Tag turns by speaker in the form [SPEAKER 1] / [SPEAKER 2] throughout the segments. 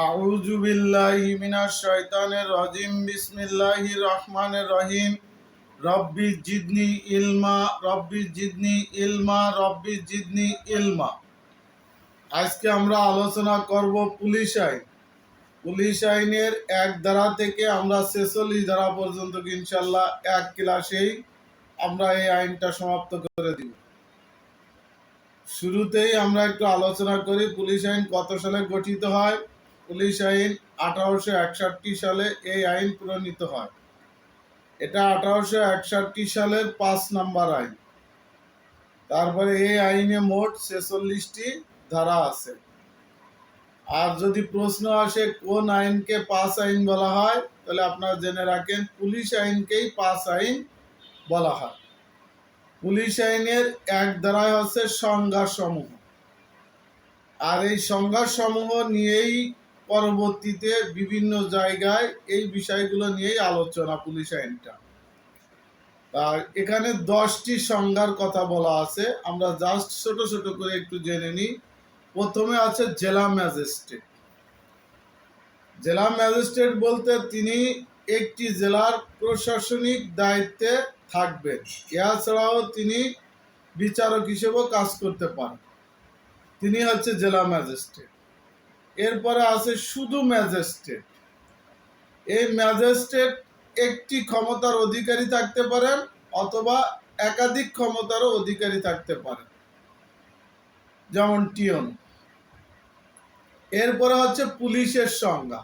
[SPEAKER 1] আউযু বিল্লাহি মিনাশ শাইতানির রাজিম বিসমিল্লাহির রহমানির রহিম রব্বি জিদনি ইলমা রব্বি জিদনি ইলমা রব্বি জিদনি ইলমা। আজকে আমরা আলোচনা করব পুলিশ আইন। পুলিশ আইনের 1 ধারা থেকে আমরা 46 ধারা পর্যন্ত ইনশাআল্লাহ এক ক্লাসেই আমরা এই আইনটা সমাপ্ত করে দিব। শুরুতেই আমরা একটু আলোচনা করি পুলিশ আইন কত সালে গঠিত হয়। পুলিশ আইন 1861 সালে এই আইন প্রণীত হয়। এটা 1861 সালের 5 নম্বর আইন। তারপরে এই আইনে মোট 46টি ধারা আছে। আর যদি প্রশ্ন আসে কোন আইনকে 5 আইন বলা হয়, তাহলে আপনারা জেনে রাখেন পুলিশ আইনকেই 5 আইন বলা হয়। পুলিশ আইনের 1 ধারায় হচ্ছে সংজ্ঞাসমূহ, আর এই সংজ্ঞাসমূহ নিয়েই পরবর্তীতে বিভিন্ন জায়গায় এই বিষয়গুলো নিয়েই আলোচনা পুলিশ আইনটা। আর এখানে 10টি সংজ্ঞার কথা বলা আছে, আমরা জাস্ট ছোট ছোট করে একটু জেনে নিই। প্রথমে আছে জেলা ম্যাজিস্ট্রেট। জেলা ম্যাজিস্ট্রেট বলতে তিনি একটি জেলার প্রশাসনিক দায়িত্বে থাকবেন। এছাড়াও তিনি বিচারক হিসেবেও কাজ করতে পারেন। তিনি হচ্ছে জেলা ম্যাজিস্ট্রেট। এরপরে আছে শুধু ম্যাজিস্ট্রেট। এই ম্যাজিস্ট্রেট একটি ক্ষমতার অধিকারী থাকতে পারেন অথবা একাধিক ক্ষমতারও অধিকারী থাকতে পারেন, যেমন টিয়ন। এরপরে হচ্ছে পুলিশের সংজ্ঞা।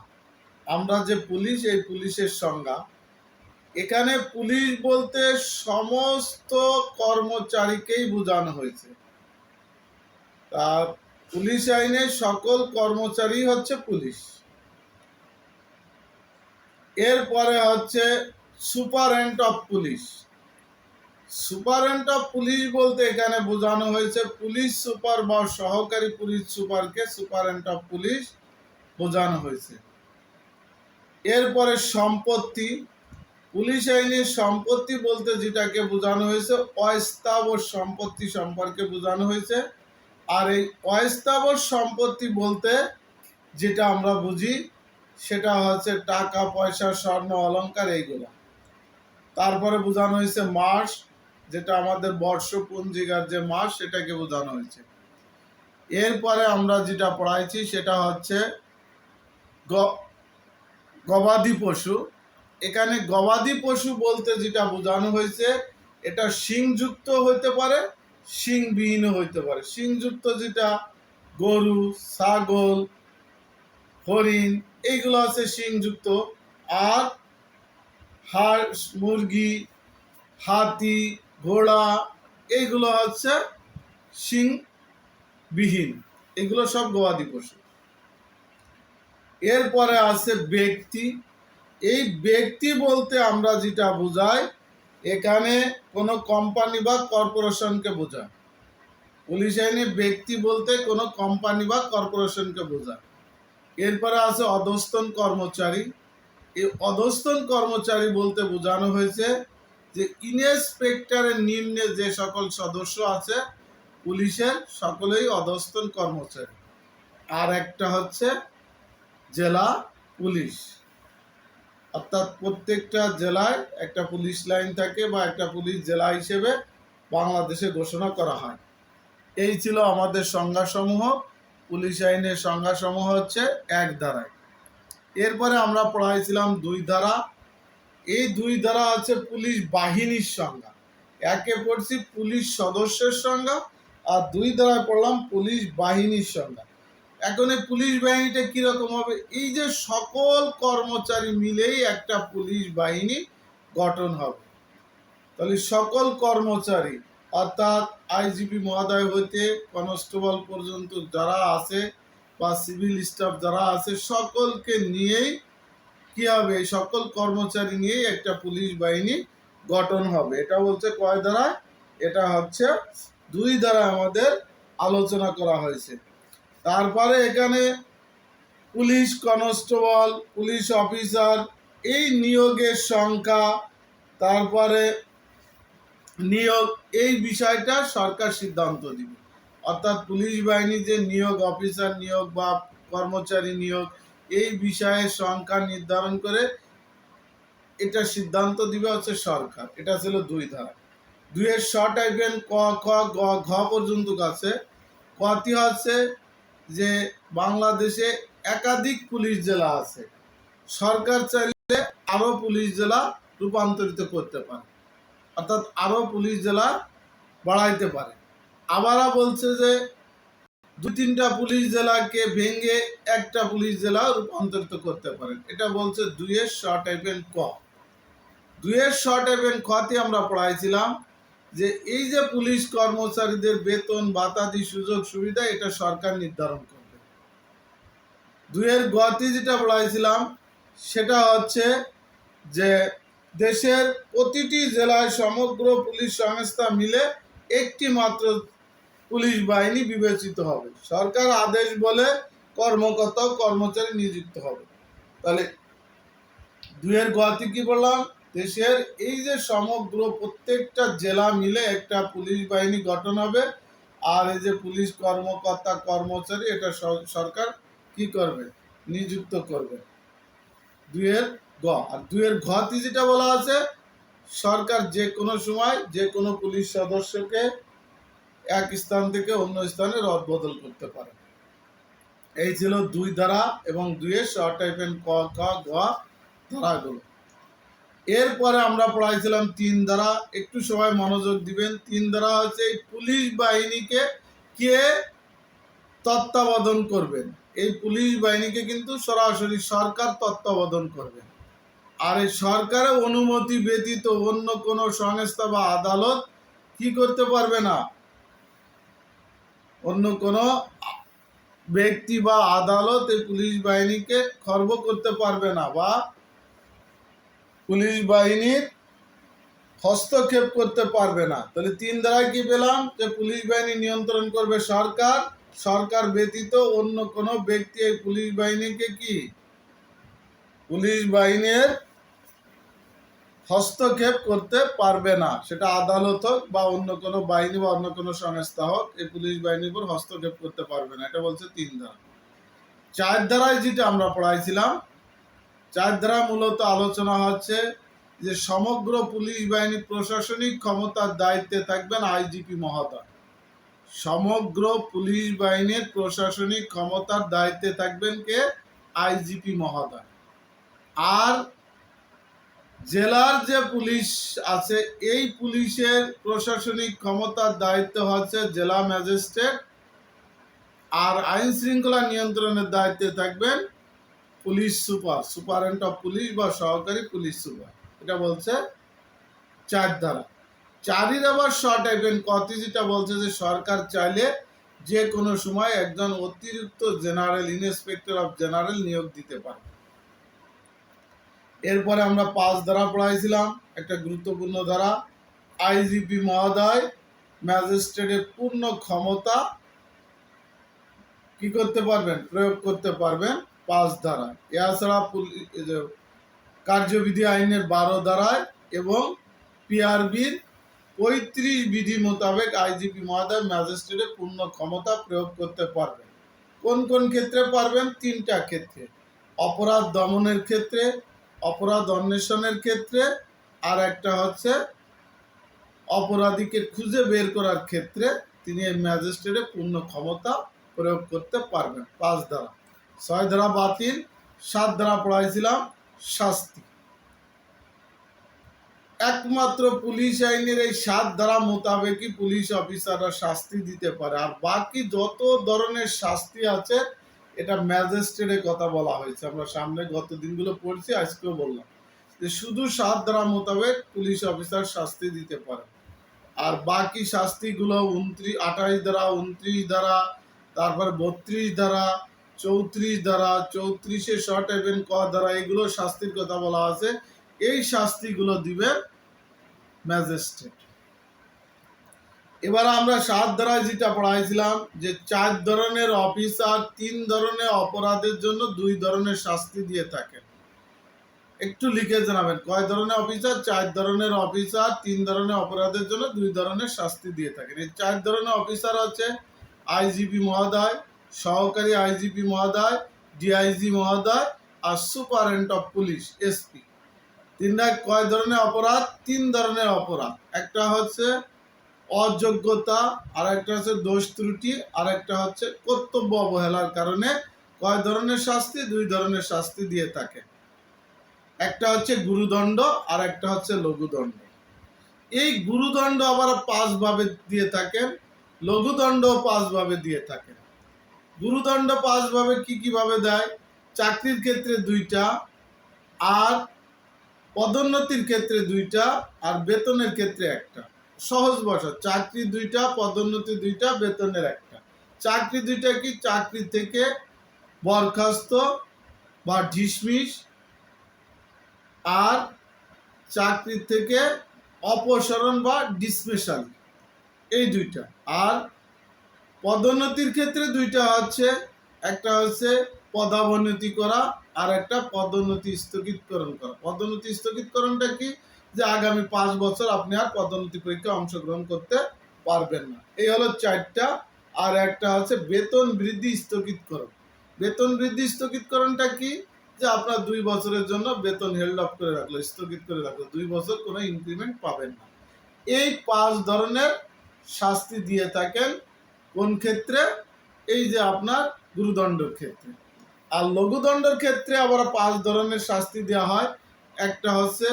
[SPEAKER 1] আমরা যে পুলিশ, এই পুলিশের সংজ্ঞা, এখানে পুলিশ বলতে সমস্ত কর্মচারীকেই বোঝানো হয়েছে। তা পুলিশ আইনে সকল কর্মচারী হচ্ছে পুলিশ। এরপরে হচ্ছে সুপারেন্ট অফ পুলিশ। সুপারেন্ট অফ পুলিশ বলতে এখানে বোঝানো হয়েছে পুলিশ সুপার বা সহকারী পুলিশ সুপারকে সুপারেন্ট অফ পুলিশ বোঝানো হয়েছে। এরপরে সম্পত্তি। পুলিশ আইনে সম্পত্তি বলতে যেটাকে বোঝানো হয়েছে অস্থাবর সম্পত্তি সম্পর্কে বোঝানো হয়েছে। আর এই অস্থাবর সম্পত্তি বলতে যেটা আমরা বুঝি সেটা হচ্ছে টাকা পয়সা স্বর্ণ অলংকার এইগুলো। তারপরে বোঝানো হয়েছে মাস, যেটা আমাদের বর্ষপঞ্জিকার যে মাস সেটাকে বোঝানো হয়েছে। এরপরে আমরা যেটা পড়াইছি সেটা হচ্ছে গবাদি পশু। এখানে গবাদি পশু বলতে যেটা বোঝানো হয়েছে এটা শিংযুক্ত হইতে পারে, শিংবিহীনও হইতে পারে। শিংযুক্ত যেটা গরু, ছাগল, হরিণ, এইগুলো আছে শিংযুক্ত। আর হাঁস, মুরগি, হাতি, ঘোড়া, এইগুলো হচ্ছে শিংবিহীন। এগুলো সব গবাদি পশু। এরপরে আছে ব্যক্তি। এই ব্যক্তি বলতে আমরা যেটা বোঝাই এখানে কোনো কোম্পানি বা কর্পোরেশনকে বোঝায়। পুলিশ আইনে ব্যক্তি বলতে কোনো কোম্পানি বা কর্পোরেশনকে বোঝায়। এরপরে আছে অধস্তন কর্মচারী। এই অধস্তন কর্মচারী বলতে বোঝানো হয়েছে যে ইন্সপেক্টরের নিম্নে যে সকল সদস্য আছে পুলিশের, সকলেই অধস্তন কর্মচারী। আর একটা হচ্ছে জেলা পুলিশ, অর্থাৎ প্রত্যেকটা জেলায় একটা পুলিশ লাইন থাকে বা একটা পুলিশ জেলা হিসেবে বাংলাদেশে ঘোষণা করা হয়। এই ছিল আমাদের সংজ্ঞাসমূহ। পুলিশ আইনের সংজ্ঞাসমূহ হচ্ছে 1 ধারায়। এরপরে আমরা পড়াইছিলাম 2 ধারা। এই 2 ধারা আছে পুলিশ বাহিনীর সংজ্ঞা। একে পড়ছি পুলিশ সদস্যের সংজ্ঞা, আর 2 ধারায় পড়লাম পুলিশ বাহিনীর সংজ্ঞা। এখন এই পুলিশ বাহিনীটা কিরকম হবে? এই যে সকল কর্মচারী মিলেই একটা পুলিশ বাহিনী গঠন হবে। তাহলে সকল কর্মচারী অর্থাৎ আইজিপি মহোদয় হইতে কনস্টেবল পর্যন্ত যারা আছে বা সিভিল স্টাফ যারা আছে সকলকে নিয়েই কি হবে? সকল কর্মচারী নিয়েই একটা পুলিশ বাহিনী গঠন হবে। এটা বলছে কয় ধারা? এটা হচ্ছে 2 ধারা আমাদের আলোচনা করা হয়েছে। তারপরে এখানে পুলিশ কনস্টেবল, পুলিশ অফিসার, এই নিয়োগের সংখ্যা, তারপরে নিয়োগ, এই বিষয়টা সরকার সিদ্ধান্ত দিবে। অর্থাৎ পুলিশ বাহিনী যে নিয়োগ, অফিসার নিয়োগ বা কর্মচারী নিয়োগ, এই বিষয়ে সংখ্যা নির্ধারণ করে এটা সিদ্ধান্ত দিবে হচ্ছে সরকার। এটা ছিল 2 ধারা। 2 এর শ টাইপের ক খ গ ঘ পর্যন্ত আছে। কটি হচ্ছে যে বাংলাদেশে একাধিক পুলিশ জেলা আছে, সরকার চাইলে আরো পুলিশ জেলা রূপান্তরিত করতে পারে, অর্থাৎ আরো পুলিশ জেলা বাড়াইতে পারে। আবারও বলছে যে 2-3টা পুলিশ জেলাকে ভেঙে একটা পুলিশ জেলা রূপান্তরিত করতে পারেন। এটা বলছে 2 এর শ টাইপের ক। 2 এর শ টাইপের খতে আমরা পড়াইছিলাম যে এই যে পুলিশ কর্মচারীদের বেতন ভাতাদি সুযোগ সুবিধা এটা সরকার নির্ধারণ করবে। 2 এর গতি যেটা পড়াইছিলাম সেটা হচ্ছে যে দেশের প্রতিটি জেলায় সমগ্র পুলিশ সংস্থা মিলে একটি মাত্র পুলিশ বাহিনী বিবেচিত হবে। সরকার আদেশ বলে কর্মকর্তা কর্মচারী নিযুক্ত হবে। তাহলে 2 এর গতি কি বললাম, দেশের এই যে সমগ্র প্রত্যেকটা জেলা মিলে একটা পুলিশ বাহিনী গঠন হবে, আর এই যে পুলিশ কর্মকর্তা কর্মচারী এটা সরকার কি করবে, নিযুক্ত করবে। 2 এর গ। আর 2 এর ঘতে যেটা বলা আছে, সরকার যে কোনো সময় যে কোনো পুলিশ সদস্যকে এক স্থান থেকে অন্য স্থানে রদবদল করতে পারে। এই ছিল 2 ধারা এবং 2 এর শ টাইপের ক খ গ ধারাগুলো। এরপরে আমরা পড়াইছিলাম 3 ধারা। একটু সবাই মনোযোগ দিবেন। 3 ধারা হচ্ছে এই পুলিশ বাহিনীকে কে তত্ত্বাবধান করবেন। এই পুলিশ বাহিনীকে কিন্তু সরাসরি সরকার তত্ত্বাবধান করবে। আর এই সরকারের অনুমতি ব্যতীত অন্য কোনো সংস্থা বা আদালত কি করতে পারবে না, অন্য কোনো ব্যক্তি বা আদালত এই পুলিশ বাহিনীকে খর্ব করতে পারবে না বা পুলিশ বাহিনীর হস্তক্ষেপ করতে পারবে না। তাহলে 3 ধারায় কি পেলাম, যে পুলিশ বাহিনী নিয়ন্ত্রণ করবে সরকার, সরকার ব্যতীত অন্য কোনো ব্যক্তি এই পুলিশ বাহিনীকে কি পুলিশ বাহিনীর হস্তক্ষেপ করতে পারবে না, সেটা আদালত হোক বা অন্য কোনো বাহিনী বা অন্য কোনো সংস্থা হোক, এই পুলিশ বাহিনীর উপর হস্তক্ষেপ করতে পারবে না। এটা বলছে 3 ধারা। 4 ধারায় যেটা আমরা পড়াইছিলাম, 4 ধারা মূলত আলোচনা হচ্ছে যে সমগ্র পুলিশ বাহিনী প্রশাসনিক ক্ষমতার দায়িত্বে থাকবেন আইজিপি মহোদয়। সমগ্র পুলিশ বাহিনীর প্রশাসনিক ক্ষমতার দায়িত্বে থাকবেন কে, আইজিপি মহোদয়। আর জেলার যে পুলিশ আছে এই পুলিশের প্রশাসনিক ক্ষমতার দায়িত্ব হচ্ছে জেলা ম্যাজিস্ট্রেট, আর আইন শৃঙ্খলা নিয়ন্ত্রণের দায়িত্বে থাকবেন পুলিশ সুপার, সুপারেন্ট অফ পুলিশ বা সহকারী পুলিশ সুপার। এটা বলছে 4 ধারা। 4 এর আবার শ টাইপের কতি যেটা বলছে যে সরকার চাইলে যে কোনো সময় একজন অতিরিক্ত জেনারেল ইন্সপেক্টর অফ জেনারেল নিয়োগ দিতে পারে। এরপরে আমরা 5 ধারা পড়াইছিলাম, একটা গুরুত্বপূর্ণ ধারা, আইজিপি মহোদয় ম্যাজিস্ট্রেটের পূর্ণ ক্ষমতা কি করতে পারবেন, প্রয়োগ করতে পারবেন 5 ধারা। এছাড়া কার্যবিধি আইনের 12 ধারায় এবং পিআরবির 35 বিধি মোতাবেক আইজিপি মহোদয় ম্যাজিস্ট্রেটের পূর্ণ ক্ষমতা প্রয়োগ করতে পারবেন। কোন কোন ক্ষেত্রে পারবেন, 3টা ক্ষেত্রে, অপরাধ দমনের ক্ষেত্রে, অপরাধ অন্বেষণের ক্ষেত্রে, আর একটা হচ্ছে অপরাধীকে খুঁজে বের করার ক্ষেত্রে তিনি এই ম্যাজিস্ট্রেটের পূর্ণ ক্ষমতা প্রয়োগ করতে পারবেন। 5 ধারা। 6 ধারা বাতিল। 7 ধারা পড়াইছিলাম শাস্তি। একমাত্র পুলিশ আইনের এই 7 ধারা মোতাবেকই পুলিশ অফিসাররা শাস্তি দিতে পারে, আর বাকি যত ধরনের শাস্তি আছে এটা ম্যাজিস্ট্রেটের কথা বলা হয়েছে। আমরা সামনে গত দিনগুলো পড়ছি, আজকেও বললাম যে শুধু 7 ধারা মোতাবেক পুলিশ অফিসার শাস্তি দিতে পারে, আর বাকি শাস্তিগুলো 28 ধারা, 29 ধারা, তারপর 32 ধারা, 34 ধারা, 34-এ শ টাইপের ক ধারা, এগুলো শাস্তির কথা বলা আছে। এই শাস্তিগুলো দিবে ম্যাজিস্ট্রেট। এবার আমরা 7 ধারায় যেটা পড়াইছিলাম যে 4 ধরনের অফিসার 3 ধরনের অপরাধের জন্য 2 ধরনের শাস্তি দিয়ে থাকেন। একটু লিখে জানাবেন কয় ধরনের অফিসার, 4 ধরনের অফিসার 3 ধরনের অপরাধের জন্য 2 ধরনের শাস্তি দিয়ে থাকেন। এই 4 ধরনের অফিসার হচ্ছে আইজিপি মহোদয়, সহকারী আইজিপি মহোদয়, ডিআইজি মহোদয় আর সুপারিনটেন্ডেন্ট অফ পুলিশ এসপি। তিনটা কয় ধরনের অপরাধ? 3 ধরনের অপরাধ। একটা হচ্ছে অযোগ্যতা, আর একটা হচ্ছে দোষ ত্রুটি, আর একটা হচ্ছে কর্তব্য অবহেলার কারণে কয় ধরনের শাস্তি? 2 ধরনের শাস্তি দিয়ে থাকে। একটা হচ্ছে গুরুদণ্ড আর একটা হচ্ছে লঘুদণ্ড। এই গুরুদণ্ড আবার 5 ভাবে দিয়ে থাকেন, লঘুদণ্ড 5 ভাবে দিয়ে থাকেন। গুরুদণ্ড 5 ভাবে কি কি ভাবে দেয়? চাকরির ক্ষেত্রে 2টা, আর পদোন্নতির ক্ষেত্রে 2টা, আর বেতনের ক্ষেত্রে 1টা। সহজ ভাষা, চাকরি 2টা, পদোন্নতি 2টা, বেতনের 1টা। চাকরি 2টা কি? চাকরি থেকে বরখাস্ত বা ডিসমিস, আর চাকরি থেকে অপসারণ বা ডিসমিসাল, এই 2টা। আর পদোন্নতির ক্ষেত্রে 2টা হচ্ছে, একটা হচ্ছে পদাবনতি করা, আর একটা পদোন্নতি স্থগিতকরণ করা। পদোন্নতি স্থগিতকরণটা কি? যে আগামী 5 বছর আপনি আর পদোন্নতি পরীক্ষায় অংশগ্রহণ করতে পারবেন না। এই হলো 4টা। আর একটা হচ্ছে বেতন বৃদ্ধি স্থগিতকরণ। বেতন বৃদ্ধি স্থগিতকরণটা কি? যে আপনার 2 বছরের জন্য বেতন হেল্ড অফ করে রাখলো, স্থগিত করে রাখলো, 2 বছর কোনো ইনক্রিমেন্ট পাবেন না। এই 5 ধরনের শাস্তি দিয়ে থাকেন। কোন ক্ষেত্রে? এই যে আপনার গুরুদণ্ডের ক্ষেত্রে। আর লঘুদণ্ডের ক্ষেত্রে আবার 5 ধরনের শাস্তি দেওয়া হয়। একটা হচ্ছে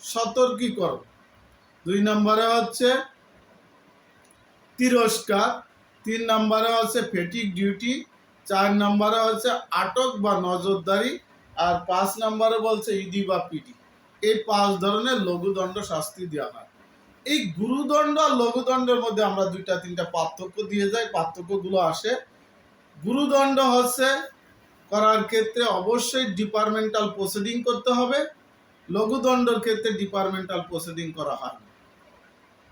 [SPEAKER 1] সতর্কীকরণ, 2 নম্বরে হচ্ছে তিরস্কার, 3 নম্বরে হচ্ছে ফেটিক ডিউটি, 4 নম্বরে হচ্ছে আটক বা নজরদারি, আর 5 নম্বরে বলছে ইডি বা পিডি। এই 5 ধরনের লঘুদণ্ড শাস্তি দেওয়া হয়। এই গুরুদণ্ড আর লঘুদণ্ডের মধ্যে আমরা 2-3টা পার্থক্য দিয়ে যাই। পার্থক্যগুলো আসে, গুরুদণ্ড হচ্ছে করার ক্ষেত্রে অবশ্যই ডিপার্টমেন্টাল প্রসিডিং করতে হবে। লঘুদণ্ডের ক্ষেত্রে ডিপার্টমেন্টাল প্রসিডিং করা হয় না।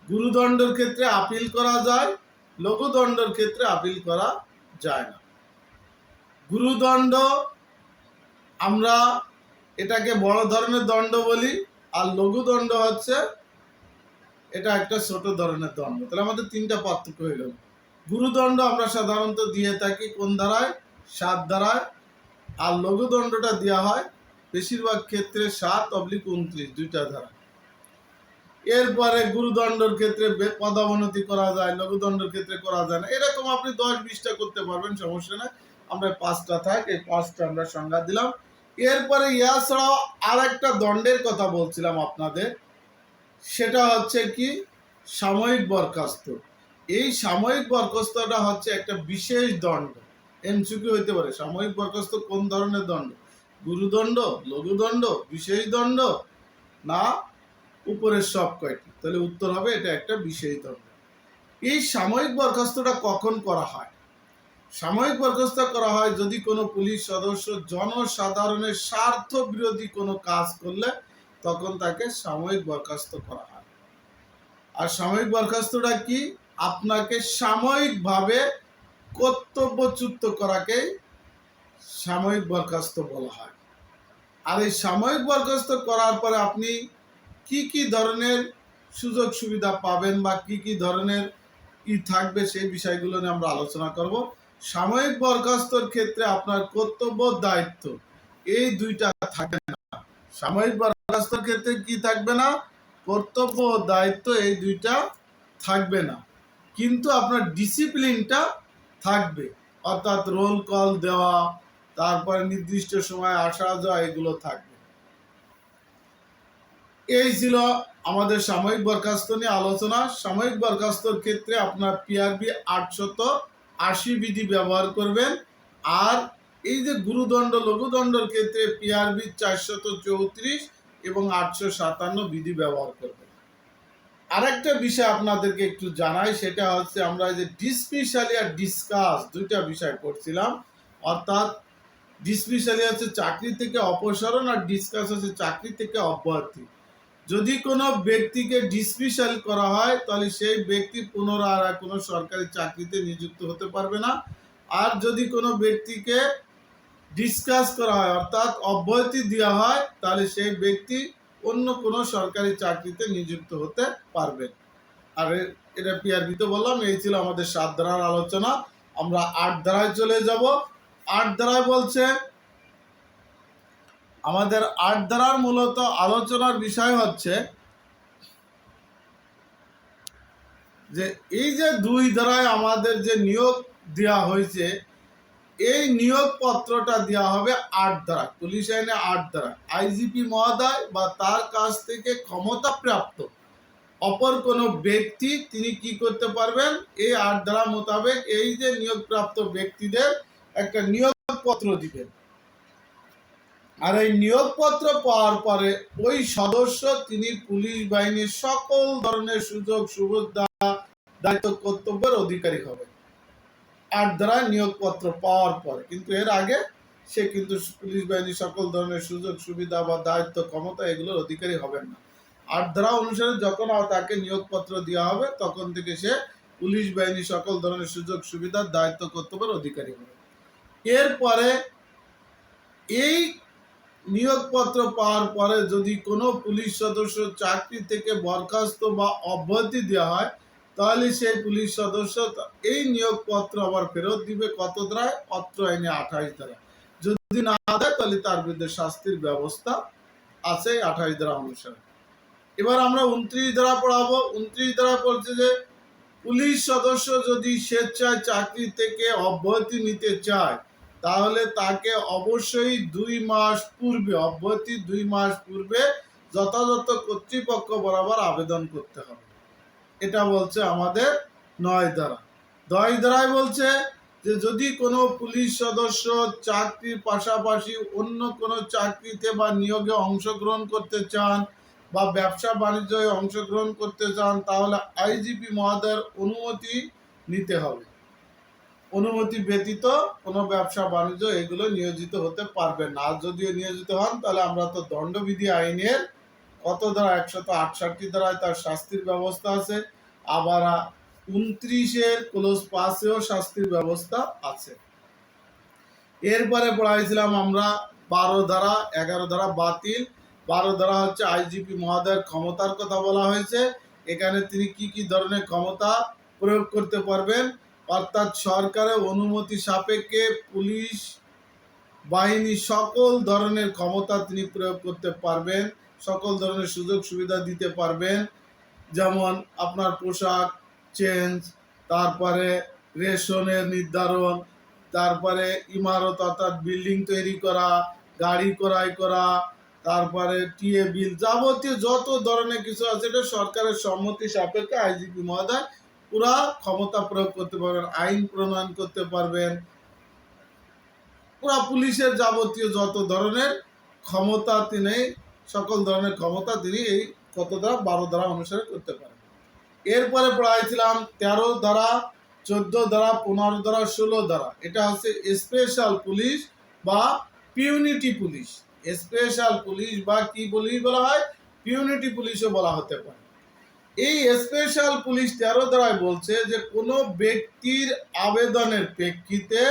[SPEAKER 1] গুরুদণ্ডের ক্ষেত্রে আপিল করা যায়, লঘুদণ্ডের ক্ষেত্রে আপিল করা যায় না। গুরুদণ্ড আমরা এটাকে বড় ধরনের দণ্ড বলি, আর লঘুদণ্ড হচ্ছে এটা একটা ছোট ধরনের দণ্ড। তাহলে আমাদের 3টা পার্থক্য হয়ে গেল। গুরুদণ্ড আমরা সাধারণত দিয়ে থাকি কোন ধারায়? 7 ধারায়। আর লঘুদণ্ডটা দেওয়া হয় বেশিরভাগ ক্ষেত্রে 7/29, 2টা ধারা। এরপরে গুরুদণ্ডের ক্ষেত্রে পদাবনতি করা যায়, লঘুদণ্ডের ক্ষেত্রে করা যায় না। এরকম আপনি 10-20টা করতে পারবেন, সমস্যা নেই। আমরা 5টা থাক, এই 5টা আমরা সংজ্ঞা দিলাম। এরপরে ইয়া ছাড়াও আর একটা দণ্ডের কথা বলছিলাম আপনাদের, সেটা হচ্ছে কি? সাময়িক বরখাস্ত। এই সাময়িক বরখাস্তটা হচ্ছে একটা বিশেষ দণ্ড। এমসিকিউ হইতে পারে, সাময়িক বরখাস্ত কোন ধরনের দণ্ড? গুরুদণ্ড, লঘুদণ্ড, বিশেষ দণ্ড, না উপরের সব কয়টি? তাহলে উত্তর হবে এটা একটা বিশেষ দণ্ড। এই সাময়িক বরখাস্তটা কখন করা হয়? সাময়িক বরখাস্ত করা হয় যদি কোনো পুলিশ সদস্য জনসাধারণের স্বার্থ বিরোধী কোনো কাজ করলে তখন তাকে সাময়িক বরখাস্ত করা হয়। আর সাময়িক বরখাস্তটা কি? আপনাকে সাময়িকভাবে কর্তব্যচ্যুত করাকে সাময়িক বরখাস্ত বলা হয়। আর এই সাময়িক বরখাস্ত করার পরে আপনি কি কি ধরনের সুযোগ সুবিধা পাবেন বা কি কি ধরনের থাকবে সেই বিষয়গুলো নিয়ে আমরা আলোচনা করব। সাময়িক বরখাস্তর ক্ষেত্রে আপনার কর্তব্য দায়িত্ব এই 2টা থাকবে না। সাময়িক বরখাস্তর ক্ষেত্রে কি থাকবে না? কর্তব্য ও দায়িত্ব এই 2টা থাকবে না, কিন্তু আপনার ডিসিপ্লিনটা থাকবে। অর্থাৎ রোল কল দেওয়া, তারপরে নির্দিষ্ট সময় আসা যাওয়া, এগুলো থাকবে। এই ছিল আমাদের সাময়িক বরখাস্ত নিয়ে আলোচনা। সাময়িক বরখাস্তর ক্ষেত্রে আপনার পিআরবি 880 বিধি ব্যবহার করবেন। আর এই যে গুরুদণ্ড লঘুদণ্ডের ক্ষেত্রে পিআরবি 434 এবং 857 বিধি ব্যবহার করবেন। আরেকটা বিষয় আপনাদেরকে একটু জানাই, সেটা হচ্ছে আমরা যে ডিসমিসালি আর ডিসকাস 2টা বিষয় পড়ছিলাম। অর্থাৎ ডিসমিসালি হচ্ছে চাকরি থেকে অপসারণ, আর ডিসকাস হচ্ছে চাকরি থেকে অব্যাহতি। যদি কোনো ব্যক্তিকে ডিসমিসাল করা হয় তাহলে সেই ব্যক্তি পুনরায় আর কোনো সরকারি চাকরিতে নিযুক্ত হতে পারবে না। আর যদি কোনো ব্যক্তিকে ডিসকাস করা হয় অর্থাৎ অব্যাহতি দেওয়া হয় তাহলে সেই ব্যক্তি অন্য কোনো সরকারি চাকরিতে নিযুক্ত হতে পারবেন। আর এটা পিআরবিতে বললাম। এই ছিল আমাদের 7 ধারার আলোচনা। আমরা 8 ধারায় চলে যাব। 8 ধারায় বলছে, আমাদের 8 ধারার মূলত আলোচনার বিষয় হচ্ছে যে এই যে 2 ধারায় আমাদের যে নিয়োগ দেওয়া হয়েছে, এই নিয়োগ পত্রটা দেওয়া হবে 8 ধারা, পুলিশ আইনে 8 ধারা। আইজিপি মহোদয় বা তার কাছ থেকে ক্ষমতাপ্রাপ্ত অপর কোনো ব্যক্তি তিনি কি করতে পারবেন, এই 8 ধারা মোতাবেক এই যে নিয়োগপ্রাপ্ত ব্যক্তিদের একটা নিয়োগপত্র দিবেন। আর এই নিয়োগপত্র পাওয়ার পরে ওই সদস্য তিনি পুলিশ বাহিনীর সকল ধরনের সুযোগ সুবিধা দায়িত্ব কর্তব্যের অধিকারী হবে 8 ধারায় নিয়োগপত্র পাওয়ার পরে। কিন্তু এর আগে সে কিন্তু পুলিশ বাহিনীর সকল ধরনের সুযোগ সুবিধা বা দায়িত্ব ক্ষমতা এগুলোর অধিকারী হবেন না। 8 ধারা অনুসারে যখন তাকে নিয়োগপত্র দেওয়া হবে তখন থেকে সে পুলিশ বাহিনীর সকল ধরনের সুযোগ সুবিধা দায়িত্ব কর্তব্যের অধিকারী হবে। এরপরে এই নিয়োগপত্র পাওয়ার পরে যদি কোনো পুলিশ সদস্য চাকরি থেকে বরখাস্ত বা অব্যাহতি দেওয়া হয়, তাহলে সেই পুলিশ সদস্য এই নিয়োগপত্র আবার ফেরত দিবে কত ধারায়, অত্র আইনে 28 ধারা। যদি না দেয় তাহলে তার বিরুদ্ধে শাস্তির ব্যবস্থা আছে 28 ধারা অনুসারে। এবার আমরা 29 ধারা পড়াবো। 29 ধারা বলছে যে পুলিশ সদস্য যদি স্বেচ্ছায় চাকরি থেকে অব্যাহতি নিতে চায় তাহলে তাকে অবশ্যই 2 মাস পূর্বে, অব্যাহতি 2 মাস পূর্বে যথাযথ কর্তৃপক্ষ বরাবর আবেদন করতে হবে। এটা বলছে আমাদের 9 ধারা। 10 ধারায় বলছে যে যদি কোনো পুলিশ সদস্য চাকরির পাশাপাশি অন্য কোনো চাকরিতে বা নিয়োগে অংশগ্রহণ করতে চান বা ব্যবসা বাণিজ্যে অংশগ্রহণ করতে চান তাহলে আইজিপি মহোদয়ের অনুমতি নিতে হবে। অনুমতি ব্যতীত কোনো ব্যবসা বাণিজ্য এগুলো নিয়োজিত হতে পারবেন না। আর যদিও নিয়োজিত হন তাহলে আমরা তো দণ্ডবিধি আইনের কত ধারা 168 ধারায় তার শাস্তির ব্যবস্থা আছে, আবার 29-এর ক্লোজ 5-এও শাস্তির ব্যবস্থা আছে। এরপরে পড়াইছিলাম আমরা 12 ধারা, 11 ধারা বাতিল। 12 ধারা হচ্ছে আইজিপি মহোদয়ের ক্ষমতার কথা বলা হয়েছে। এখানে তিনি কি কি ধরনের ক্ষমতা প্রয়োগ করতে পারবেন, অর্থাৎ সরকারের অনুমতি সাপেক্ষে পুলিশ বাহিনী সকল ধরনের ক্ষমতা তিনি প্রয়োগ করতে পারবেন, সকল ধরনের সুযোগ সুবিধা দিতে পারবেন। যেমন আপনার পোশাক চেঞ্জ, তারপরে রেশনের নির্ধারণ, তারপরে ইমারত অর্থাৎ বিল্ডিং তৈরি করা, গাড়ি ক্রয় করা, তারপরে টিএ বিল, যাবতীয় যত ধরনের কিছু আছে এটা সরকারের সম্মতি সাপেক্ষে আইজিপি মহোদয় পুরা ক্ষমতা প্রয়োগ করতে পারবেন, আইন প্রণয়ন করতে পারবেন। পুরা পুলিশের যাবতীয় যত ধরনের ক্ষমতা তিনি, সকল ধরনের ক্ষমতা তিনি এই কত ধারা 12 ধারা অনুসারে করতে পারেন। এরপরে পড়াইছিলাম 13 ধারা, 14 ধারা, 15 ধারা, 16 ধারা। এটা হচ্ছে স্পেশাল পুলিশ বা পিউনিটি পুলিশ। স্পেশাল পুলিশ বা কি পুলিশ বলা হয়, পিউনিটি পুলিশও বলা হতে পারে। এই স্পেশাল পুলিশ 13 ধারায় বলছে যে কোনো ব্যক্তির আবেদনের প্রেক্ষিতে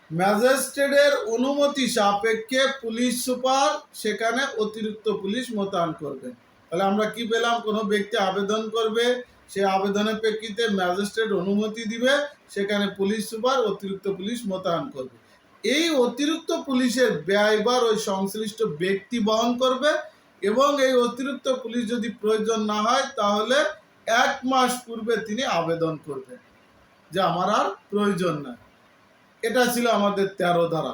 [SPEAKER 1] ম্যাজিস্ট্রেটের অনুমতি সাপেক্ষে পুলিশ সুপার সেখানে অতিরিক্ত পুলিশ মোতায়েন করবেন। তাহলে আমরা কি পেলাম, কোনো ব্যক্তি আবেদন করবে, সে আবেদনের প্রেক্ষিতে ম্যাজিস্ট্রেট অনুমতি দিবে, সেখানে পুলিশ সুপার অতিরিক্ত পুলিশ মোতায়েন করবে। এই অতিরিক্ত পুলিশের ব্যয়ভার ওই সংশ্লিষ্ট ব্যক্তি বহন করবে এবং এই অতিরিক্ত পুলিশ যদি প্রয়োজন না হয় তাহলে 1 মাস পূর্বে তিনি আবেদন করবেন যে আমার আর প্রয়োজন নাই। এটা ছিল আমাদের 13 ধারা।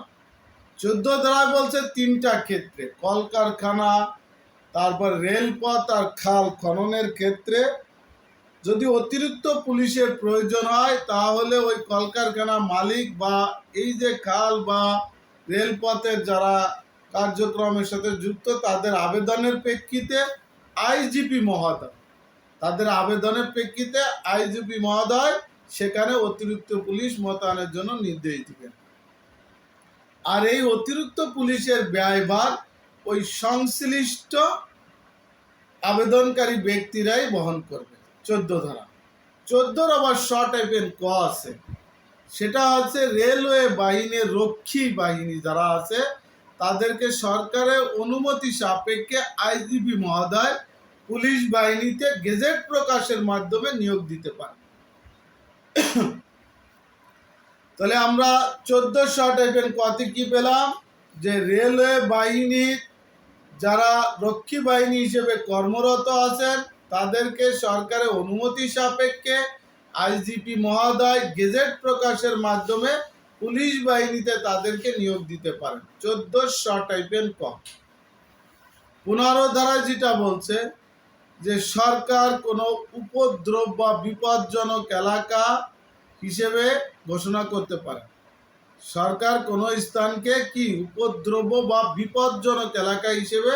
[SPEAKER 1] 14 ধারায় বলছে 3টা ক্ষেত্রে, কলকারখানা, তারপর রেলপথ আর খাল খননের ক্ষেত্রে যদি অতিরিক্ত পুলিশের প্রয়োজন হয় তাহলে ওই কলকারখানা মালিক বা এই যে খাল বা রেলপথের যারা কার্যক্রমের সাথে যুক্ত তাদের আবেদনের প্রেক্ষিতে আইজিপি মহোদয়, তাদের আবেদনের প্রেক্ষিতে আইজিপি মহোদয় সেখানে অতিরিক্ত পুলিশ মোতায়েনের জন্য নির্দেশ দিবেন। আর এই অতিরিক্ত পুলিশের ব্যয়ভার ওই সংশ্লিষ্ট আবেদনকারী ব্যক্তিরাই বহন করবে। 14 ধারা। 14 আবার শর্ট টাইপের ক আছে, সেটা হচ্ছে রেলওয়ে বাহিনীর রক্ষী বাহিনী যারা আছে তাদেরকে সরকারের অনুমতি সাপেক্ষে আইজিপি মহোদয় পুলিশ বাহিনীতে গেজেট প্রকাশের মাধ্যমে নিয়োগ দিতে পারে। তাহলে আমরা 1400 টাইপের কতে কি পেলাম, যে রেলওয়ে বাহিনীর যারা রক্ষী বাহিনী হিসেবে কর্মরত আছেন তাদেরকে সরকারের অনুমতি সাপেক্ষে আইজিপি মহোদয় গেজেট প্রকাশের মাধ্যমে পুলিশ বাহিনীতে তাদেরকে নিয়োগ দিতে পারেন। 1400 টাইপের ক। 15 ধারায় যেটা বলছে যে সরকার কোনো উপদ্রব বা বিপজ্জনক এলাকা হিসেবে ঘোষণা করতে পারে। সরকার কোনো স্থানকে কি উপদ্রব বা বিপজ্জনক এলাকা হিসেবে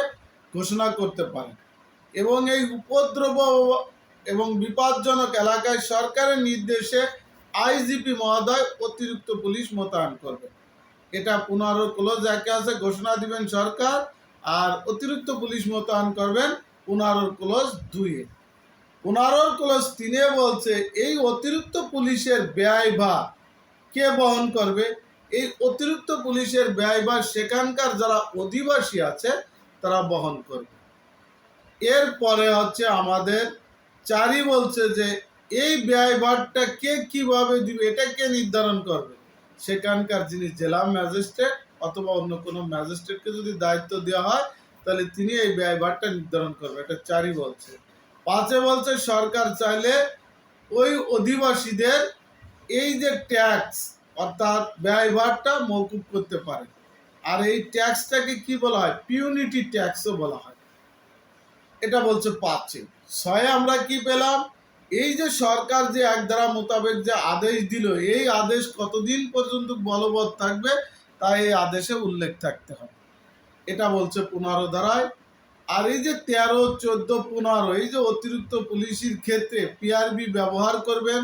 [SPEAKER 1] ঘোষণা করতে পারে এবং এই উপদ্রব এবং বিপজ্জনক এলাকায় সরকারের নির্দেশে আইজিপি মহোদয় অতিরিক্ত পুলিশ মোতায়েন করবে। এটা 15 ক্লোজ একে আছে, ঘোষণা দিবেন সরকার, আর অতিরিক্ত পুলিশ মোতায়েন করবেন 15 ক্লোজ 2-এ। 15 ক্লোজ 3-এ বলছে এই অতিরিক্ত পুলিশের ব্যয়ভার কে বহন করবে। এই অতিরিক্ত পুলিশের ব্যয়ভার সেখানকার যারা অধিবাসী আছে তারা বহন করবে। এরপরে হচ্ছে আমাদের 4ই বলছে যে এই ব্যয়ভারটা কে কিভাবে দিবে, এটা কে নির্ধারণ করবে। সেখানকার যিনি জেলা ম্যাজিস্ট্রেট অথবা অন্য কোনো ম্যাজিস্ট্রেটকে যদি দায়িত্ব দেওয়া হয় তাহলে তিনি এই ব্যয়ভারটা নির্ধারণ করবে। এটা 4ই বলছে। 5-এ বলছে সরকার চাইলে ওই অধিবাসীদের এই যে ট্যাক্স অর্থাৎ ব্যয়ভারটা মওকুফ করতে পারে। আর এই ট্যাক্সটাকে কি বলা হয়, পিউনিটি ট্যাক্সও বলা হয়। এটা বলছে 5-এ। 6-এ আমরা কি পেলাম, এই যে সরকার যে এক ধারা মোতাবেক যে আদেশ দিল এই আদেশ কতদিন পর্যন্ত বলবৎ থাকবে তা এই আদেশে উল্লেখ থাকতে হবে। এটা বলছে 15 ধারায়। আর এই যে 13, 14, 15 এই যে অতিরিক্ত পুলিশের ক্ষেত্রে পিআরবি ব্যবহার করবেন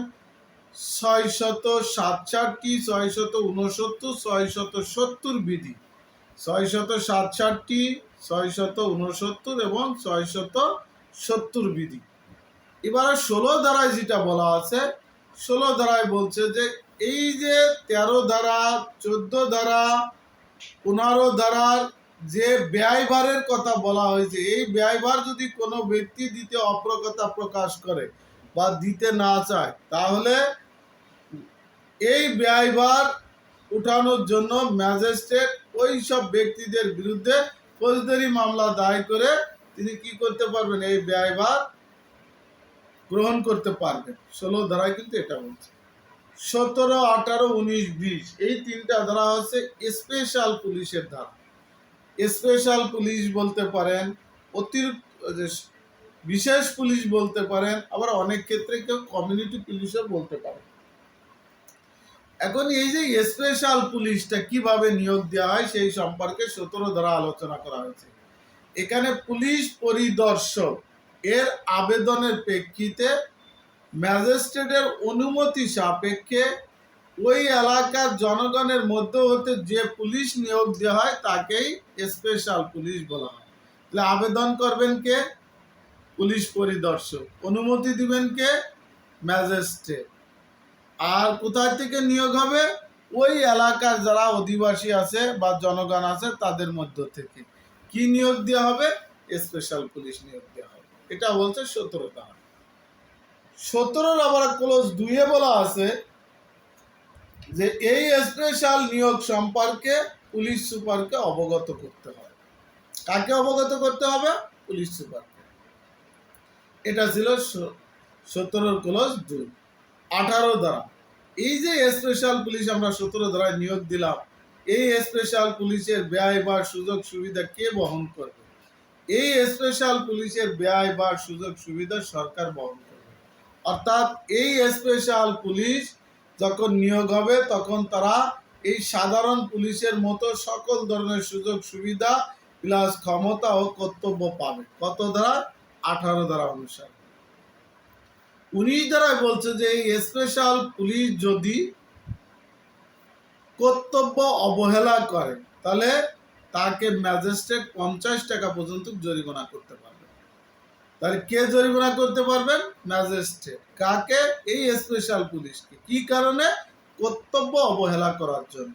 [SPEAKER 1] 667, 669, 670 বিধি, 667, 669 এবং 670 বিধি। এবারে 16 ধারায় যেটা বলা আছে, 16 ধারায় বলছে যে এই যে 13 ধারা, 14 ধারা, 15 ধারার যে ব্যয়ভারের কথা বলা হয়েছে, এই ব্যয়ভার যদি কোনো ব্যক্তি দিতে অপারগতা প্রকাশ করে বা দিতে না চায় তাহলে এই ব্যয়ভার উঠানোর জন্য ম্যাজিস্ট্রেট ওই সব ব্যক্তিদের বিরুদ্ধে ফৌজদারি মামলা দায়ের করে তিনি কি করতে পারবেন, এই ব্যয়ভার গ্রহণ করতে পারবেন। 16 ধারায় কিন্তু এটা বলছে। 17, 18, 19, 20 এই 3টা ধারা হচ্ছে স্পেশাল পুলিশের ধারা। স্পেশাল পুলিশ বলতে পারেন, অতিরিক্ত বিশেষ পুলিশ বলতে পারেন, আবার অনেক ক্ষেত্রে কেউ কমিউনিটি পুলিশও বলতে পারে। এখন এই যে স্পেশাল পুলিশটা কিভাবে নিয়োগ দেওয়া হয় সেই সম্পর্কে 17 ধারা আলোচনা করা হয়েছে। এখানে পুলিশ পরিদর্শক এর আবেদনের প্রেক্ষিতে ম্যাজিস্ট্রেটের অনুমতি সাপেক্ষে ওই এলাকার জনগণের মধ্যে হতে যে পুলিশ নিয়োগ দেওয়া হয় তাকেই স্পেশাল পুলিশ বলা হয়। তাহলে আবেদন করবেন কে, পুলিশ পরিদর্শক। অনুমতি দিবেন কে, ম্যাজিস্ট্রেট। আর কোথায় থেকে নিয়োগ হবে, ওই এলাকার যারা অধিবাসী আছে বা জনগণ আছে তাদের মধ্য থেকে। কি নিয়োগ দেওয়া হবে, স্পেশাল পুলিশ নিয়োগ দেওয়া হবে। এটা বলছে 17 ধারা। 17 আবার ক্লোজ 2-এ বলা আছে যে এই স্পেশাল নিয়োগ সম্পর্কে পুলিশ সুপারকে অবগত করতে হবে। কাকে অবগত করতে হবে, পুলিশ সুপারকে। এটা ছিল 17 ক্লোজ 2। 18 ধারা, এই যে স্পেশাল পুলিশ আমরা 17 ধারায় নিয়োগ দিলাম, এই স্পেশাল পুলিশের ব্যয় বা সুযোগ সুবিধা কে বহন করবে। এই স্পেশাল পুলিশের ব্যয় বা সুযোগ সুবিধা সরকার বহন করবে। অর্থাৎ এই স্পেশাল পুলিশ যখন নিয়োগ হবে তখন তারা এই সাধারণ পুলিশের মতো সকল ধরনের সুযোগ সুবিধা প্লাস ক্ষমতা ও কর্তব্য পাবে। কত ধারা, 18 ধারা অনুসারে। 19 ধারায় বলছে যে এই স্পেশাল পুলিশ যদি কর্তব্য অবহেলা করে তাহলে তাকে ম্যাজিস্ট্রেট 50 টাকা পর্যন্ত জরিমানা করতে পারবে। তাহলে কে জরিমানা করতে পারবেন, ম্যাজিস্ট্রেট। কাকে, এই স্পেশাল পুলিশকে। কি কারণে, কর্তব্য অবহেলা করার জন্য।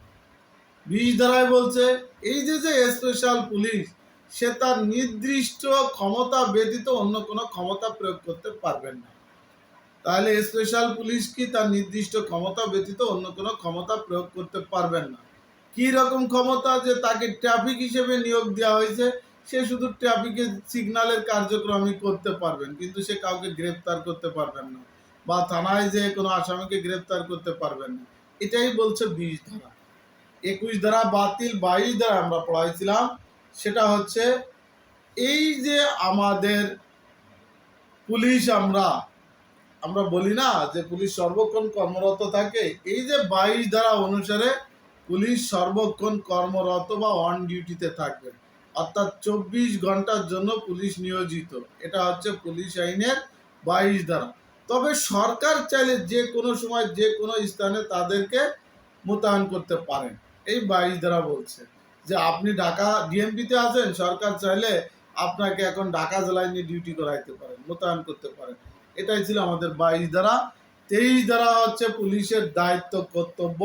[SPEAKER 1] 20 ধারায় বলছে এই যে স্পেশাল পুলিশ সে তার নির্দিষ্ট ক্ষমতা ব্যতীত অন্য কোনো ক্ষমতা প্রয়োগ করতে পারবেন না। তাহলে স্পেশাল পুলিশ কি তার নির্দিষ্ট ক্ষমতা ব্যতীত অন্য কোনো ক্ষমতা প্রয়োগ করতে পারবেন না। কি রকম ক্ষমতা? যে তাকে ট্রাফিক হিসেবে নিয়োগ দেওয়া হয়েছে, সে শুধু ট্রাফিকের সিগন্যালের কার্যক্রমই করতে পারবেন, কিন্তু সে কাউকে গ্রেফতার করতে পারবেন না, বা থানায় যে কোনো আসামিকে গ্রেফতার করতে পারবেন না। এটাই বলছে 20 ধারা। 21 ধারা বাতিল, 22 ধারা আমরা পড়াইছিলাম, সেটা হচ্ছে এই যে আমাদের পুলিশ, আমরা বলি না যে পুলিশ সর্বক্ষণ কর্মরত থাকে, এই যে 22 ধারা অনুসারে পুলিশ সর্বক্ষণ কর্মরত বা অন ডিউটিতে থাকবে, অর্থাৎ 24 ঘন্টার জন্য পুলিশ নিয়োজিত। এটা হচ্ছে পুলিশ আইনের 22 ধারা। তবে সরকার চাইলে যে কোনো সময় যে কোনো স্থানে তাদেরকে মোতায়েন করতে পারেন। এই 22 ধারা বলছে যে আপনি ঢাকা ডিএমপিতে আছেন, সরকার চাইলে আপনাকে এখন ঢাকা জেলায় নিয়ে ডিউটি করাইতে পারেন, মোতায়েন করতে পারেন। এটাই ছিল আমাদের 22 ধারা। 23 ধারা হচ্ছে পুলিশের দায়িত্ব কর্তব্য,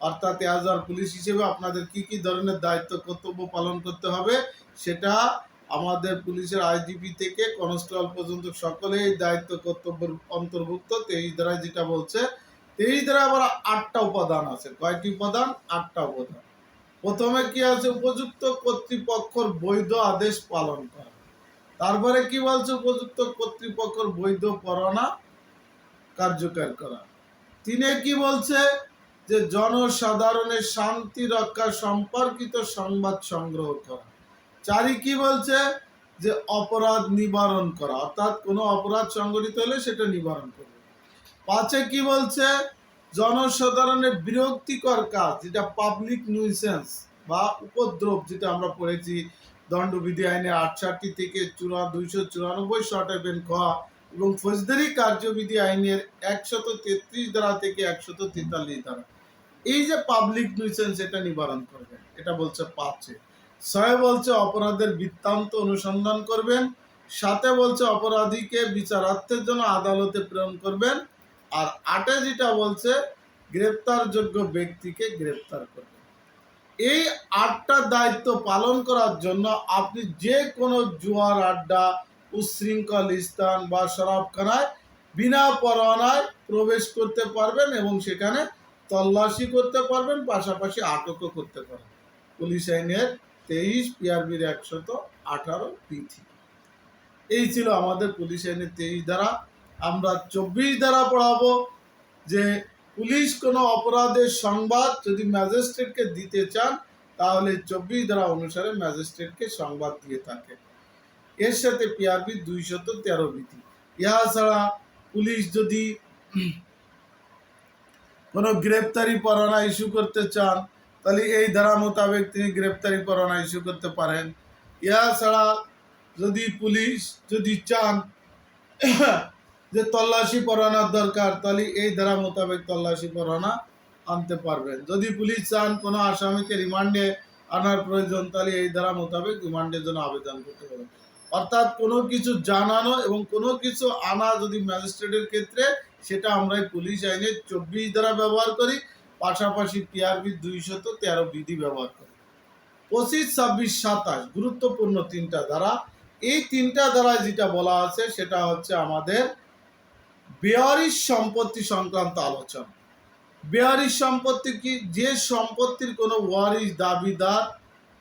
[SPEAKER 1] অর্থাৎ অ্যাজ আর পুলিশ হিসেবে আপনাদের কি কি ধরনের দায়িত্ব কর্তব্য পালন করতে হবে, সেটা আমাদের পুলিশের আইজিপি থেকে কনস্টেবল পর্যন্ত সকলে এই দায়িত্ব কর্তব্যের অন্তর্ভুক্ত। 23 ধারায় যেটা বলছে, 23 ধারায় আবার 8টা উপাদান আছে। কয়টি উপাদান? 8টা উপাদান। প্রথমে কি আছে? উপযুক্ত কর্তৃপক্ষের বৈধ আদেশ পালন করা। তারপরে কি বলছে? উপযুক্ত কর্তৃপক্ষের বৈধ পরোয়ানা কার্যকর করা। 3 কি বলছে? যে জনসাধারণের শান্তি রক্ষা সম্পর্কিত সংবাদ সংগ্রহ করা। 4 কি বলছে? যে অপরাধ নিবারণ করা, অর্থাৎ কোনো অপরাধ সংঘটিত হলে সেটা নিবারণ করবে। 5 কি বলছে? জনসাধারণের বিরক্তিকর কাজ, যেটা পাবলিক নিউসেন্স বা উপদ্রব, যেটা আমরা পড়েছি দণ্ডবিধি আইনে 68 থেকে 294 শর্ট খ এবং ফৌজদারি কার্যবিধি আইনের 133 ধারা থেকে 143 ধারা। এই যে পাবলিক নিউসেন্স, এটা নিবারণ করবেন, এটা বলছে 5। 6 বলছে অপরাধের বৃত্তান্ত অনুসন্ধান করবেন। 7 বলছে অপরাধীকে বিচারার্থের জন্য আদালতে প্রেরণ করবেন। আর 8 যেটা বলছে গ্রেপ্তারযোগ্য ব্যক্তিকে গ্রেপ্তার করবেন। এই 8টা দায়িত্ব পালন করার জন্য আপনি যে কোনো জুয়ার আড্ডা, উচ্ছৃঙ্খল স্থান বা শরাবখানায় বিনা পরোয়ানায় প্রবেশ করতে পারবেন এবং সেখানে তল্লাশি করতে পারবেন, পাশাপাশি আটকও করতে পারবেন। পুলিশ আইনের 23, পিআরবির 118 পিথি। এই ছিল আমাদের পুলিশ আইনের 23 ধারা। আমরা 24 ধারা পড়াবো, যে পুলিশ কোনো অপরাধের সংবাদ যদি ম্যাজিস্ট্রেটকে দিতে চান, তাহলে 24 ধারা অনুসারে ম্যাজিস্ট্রেটকে সংবাদ দিয়ে থাকে। এর সাথে পিআরবি 213 বিধি। ইহা ছাড়া পুলিশ যদি কোনো গ্রেপ্তারি পরোয়ানা ইস্যু করতে চান, তাহলে এই ধারা মোতাবেক তিনি গ্রেপ্তারি পরোয়ানা ইস্যু করতে পারেন। ইহা ছাড়া যদি পুলিশ যদি চান যে তল্লাশি পরোয়ানার দরকার, তাহলে এই ধারা মোতাবেক তল্লাশি পরোয়ানা আনতে পারবেন। যদি পুলিশ চান কোনো আসামিকে রিমান্ডে আনার প্রয়োজন, তাহলে এই ধারা মোতাবেক রিমান্ডের জন্য আবেদন করতে পারবেন। অর্থাৎ কোনো কিছু জানানো এবং কোনো কিছু আনা যদি ম্যাজিস্ট্রেটের ক্ষেত্রে, সেটা আমরা এই পুলিশ আইনের 24 ধারা ব্যবহার করি, পাশাপাশি পিআরবি 213 বিধি ব্যবহার করি। 25, 26, 27 গুরুত্বপূর্ণ 3টা ধারা। এই 3টা ধারায় যেটা বলা আছে, সেটা হচ্ছে আমাদের বেওয়ারিশ সম্পত্তি সংক্রান্ত আলোচনা। বেওয়ারিশ সম্পত্তি কি? যে সম্পত্তির কোনো ওয়ারিশ দাবিদার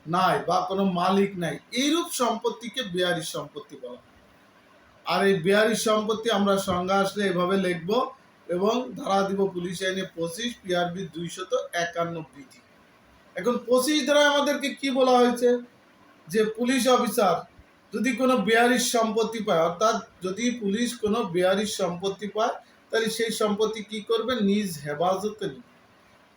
[SPEAKER 1] নাই বা কোনো মালিক নাই, এইরূপ সম্পত্তিকে বেওয়ারিশ সম্পত্তি বলা হয়। আর এই বেওয়ারিশ সম্পত্তি আমরা সংজ্ঞা আসলে এভাবে লিখব এবং ধারা দিব পুলিশ আইনে 25, পিআরবি 251 বিধি। এখন 25 ধারায় আমাদেরকে কি বলা হয়েছে? যে পুলিশ অফিসার যদি কোনো বেওয়ারিশ সম্পত্তি পায়, অর্থাৎ যদি পুলিশ কোনো বেওয়ারিশ সম্পত্তি পায়, তাহলে সেই সম্পত্তি কি করবে? নিজ হেফাজতে নেবে।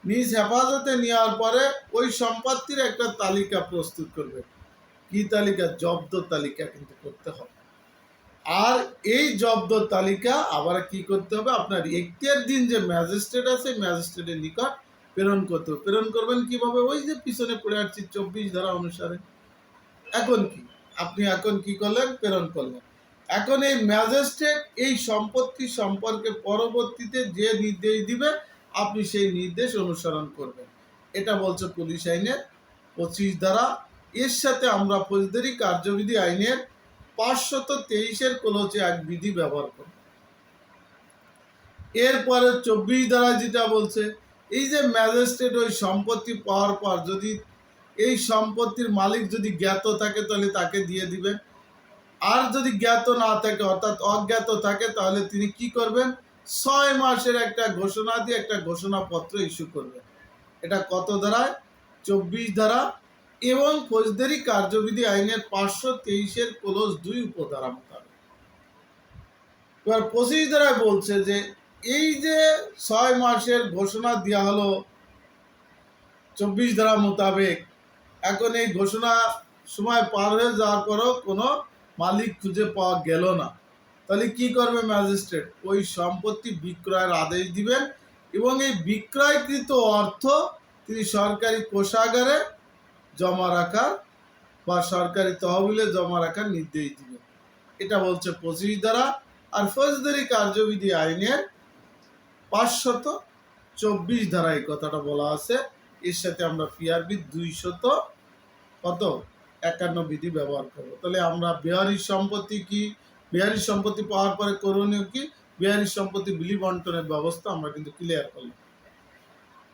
[SPEAKER 1] নিজ হেফাজতে নেওয়ার পরে ওই সম্পত্তির একটা তালিকা প্রস্তুত করবে। কি তালিকা? জব্দ তালিকা কিন্তু করতে হবে। আর এই জব্দ তালিকা আবার কি করতে হবে? আপনার এখতিয়ার দিন যে ম্যাজিস্ট্রেট আছে, ম্যাজিস্ট্রেটের নিকট প্রেরণ করতে হবে। প্রেরণ করবেন কিভাবে? ওই যে পিছনে পড়ে আসছি 24 ধারা অনুসারে। এখন কি আপনি এখন কি করলেন? প্রেরণ করলেন। এখন এই ম্যাজিস্ট্রেট এই সম্পত্তি সম্পর্কে পরবর্তীতে যে নির্দেশ দিবে, আপনি সেই নির্দেশ অনুসরণ করবেন। এটা বলছে পুলিশ আইনের 25 ধারা। এর সাথে আমরা ফৌজদারি কার্যবিধি আইনের 523 ক্লোজ 1 বিধি ব্যবহার করব। এরপরে 24 ধারা যেটা বলছে, এই যে ম্যাজিস্ট্রেট ওই সম্পত্তি পাওয়ার পর যদি এই সম্পত্তির মালিক যদি জ্ঞাত থাকে তাহলে তাকে দিয়ে দিবেন, আর যদি জ্ঞাত না থাকে অর্থাৎ অজ্ঞাত থাকে তাহলে তিনি কি করবেন, 6 মাসের একটা ঘোষণা দিয়ে একটা ঘোষণাপত্র ইস্যু করবেন। এটা কত ধারায়? 24 ধারা এবং ফৌজদারি কার্যবিধি আইনের 523-এর ক্লোজ 2 উপধারা মোতাবেক। এবার 25 ধারায় বলছে যে এই যে 6 মাসের ঘোষণা দেওয়া হলো 24 ধারা মোতাবেক, এখন এই ঘোষণা সময় পার হয়ে যাওয়ার পরও কোনো মালিক খুঁজে পাওয়া গেল না, তাহলে কি করবে ম্যাজিস্ট্রেট? ওই সম্পত্তি বিক্রয়ের আদেশ দিবেন এবং এই বিক্রয়কৃত অর্থ তিনি সরকারি কোষাগারে জমা রাখার বা সরকারি তহবিলে জমা রাখার নির্দেশ দিবেন। এটা বলছে 25 ধারা। আর ফৌজদারি কার্যবিধি আইনের 524 ধারায় কথাটা বলা আছে। এর সাথে আমরা পিআরবি 251 বিধি ব্যবহার করব। তাহলে আমরা বেহারি সম্পত্তি কি, বেহারি সম্পত্তি পাওয়ার পরে করণীয় কি, বেহারি সম্পত্তি বিলি বন্টনের ব্যবস্থা আমরা কিন্তু ক্লিয়ার করলাম।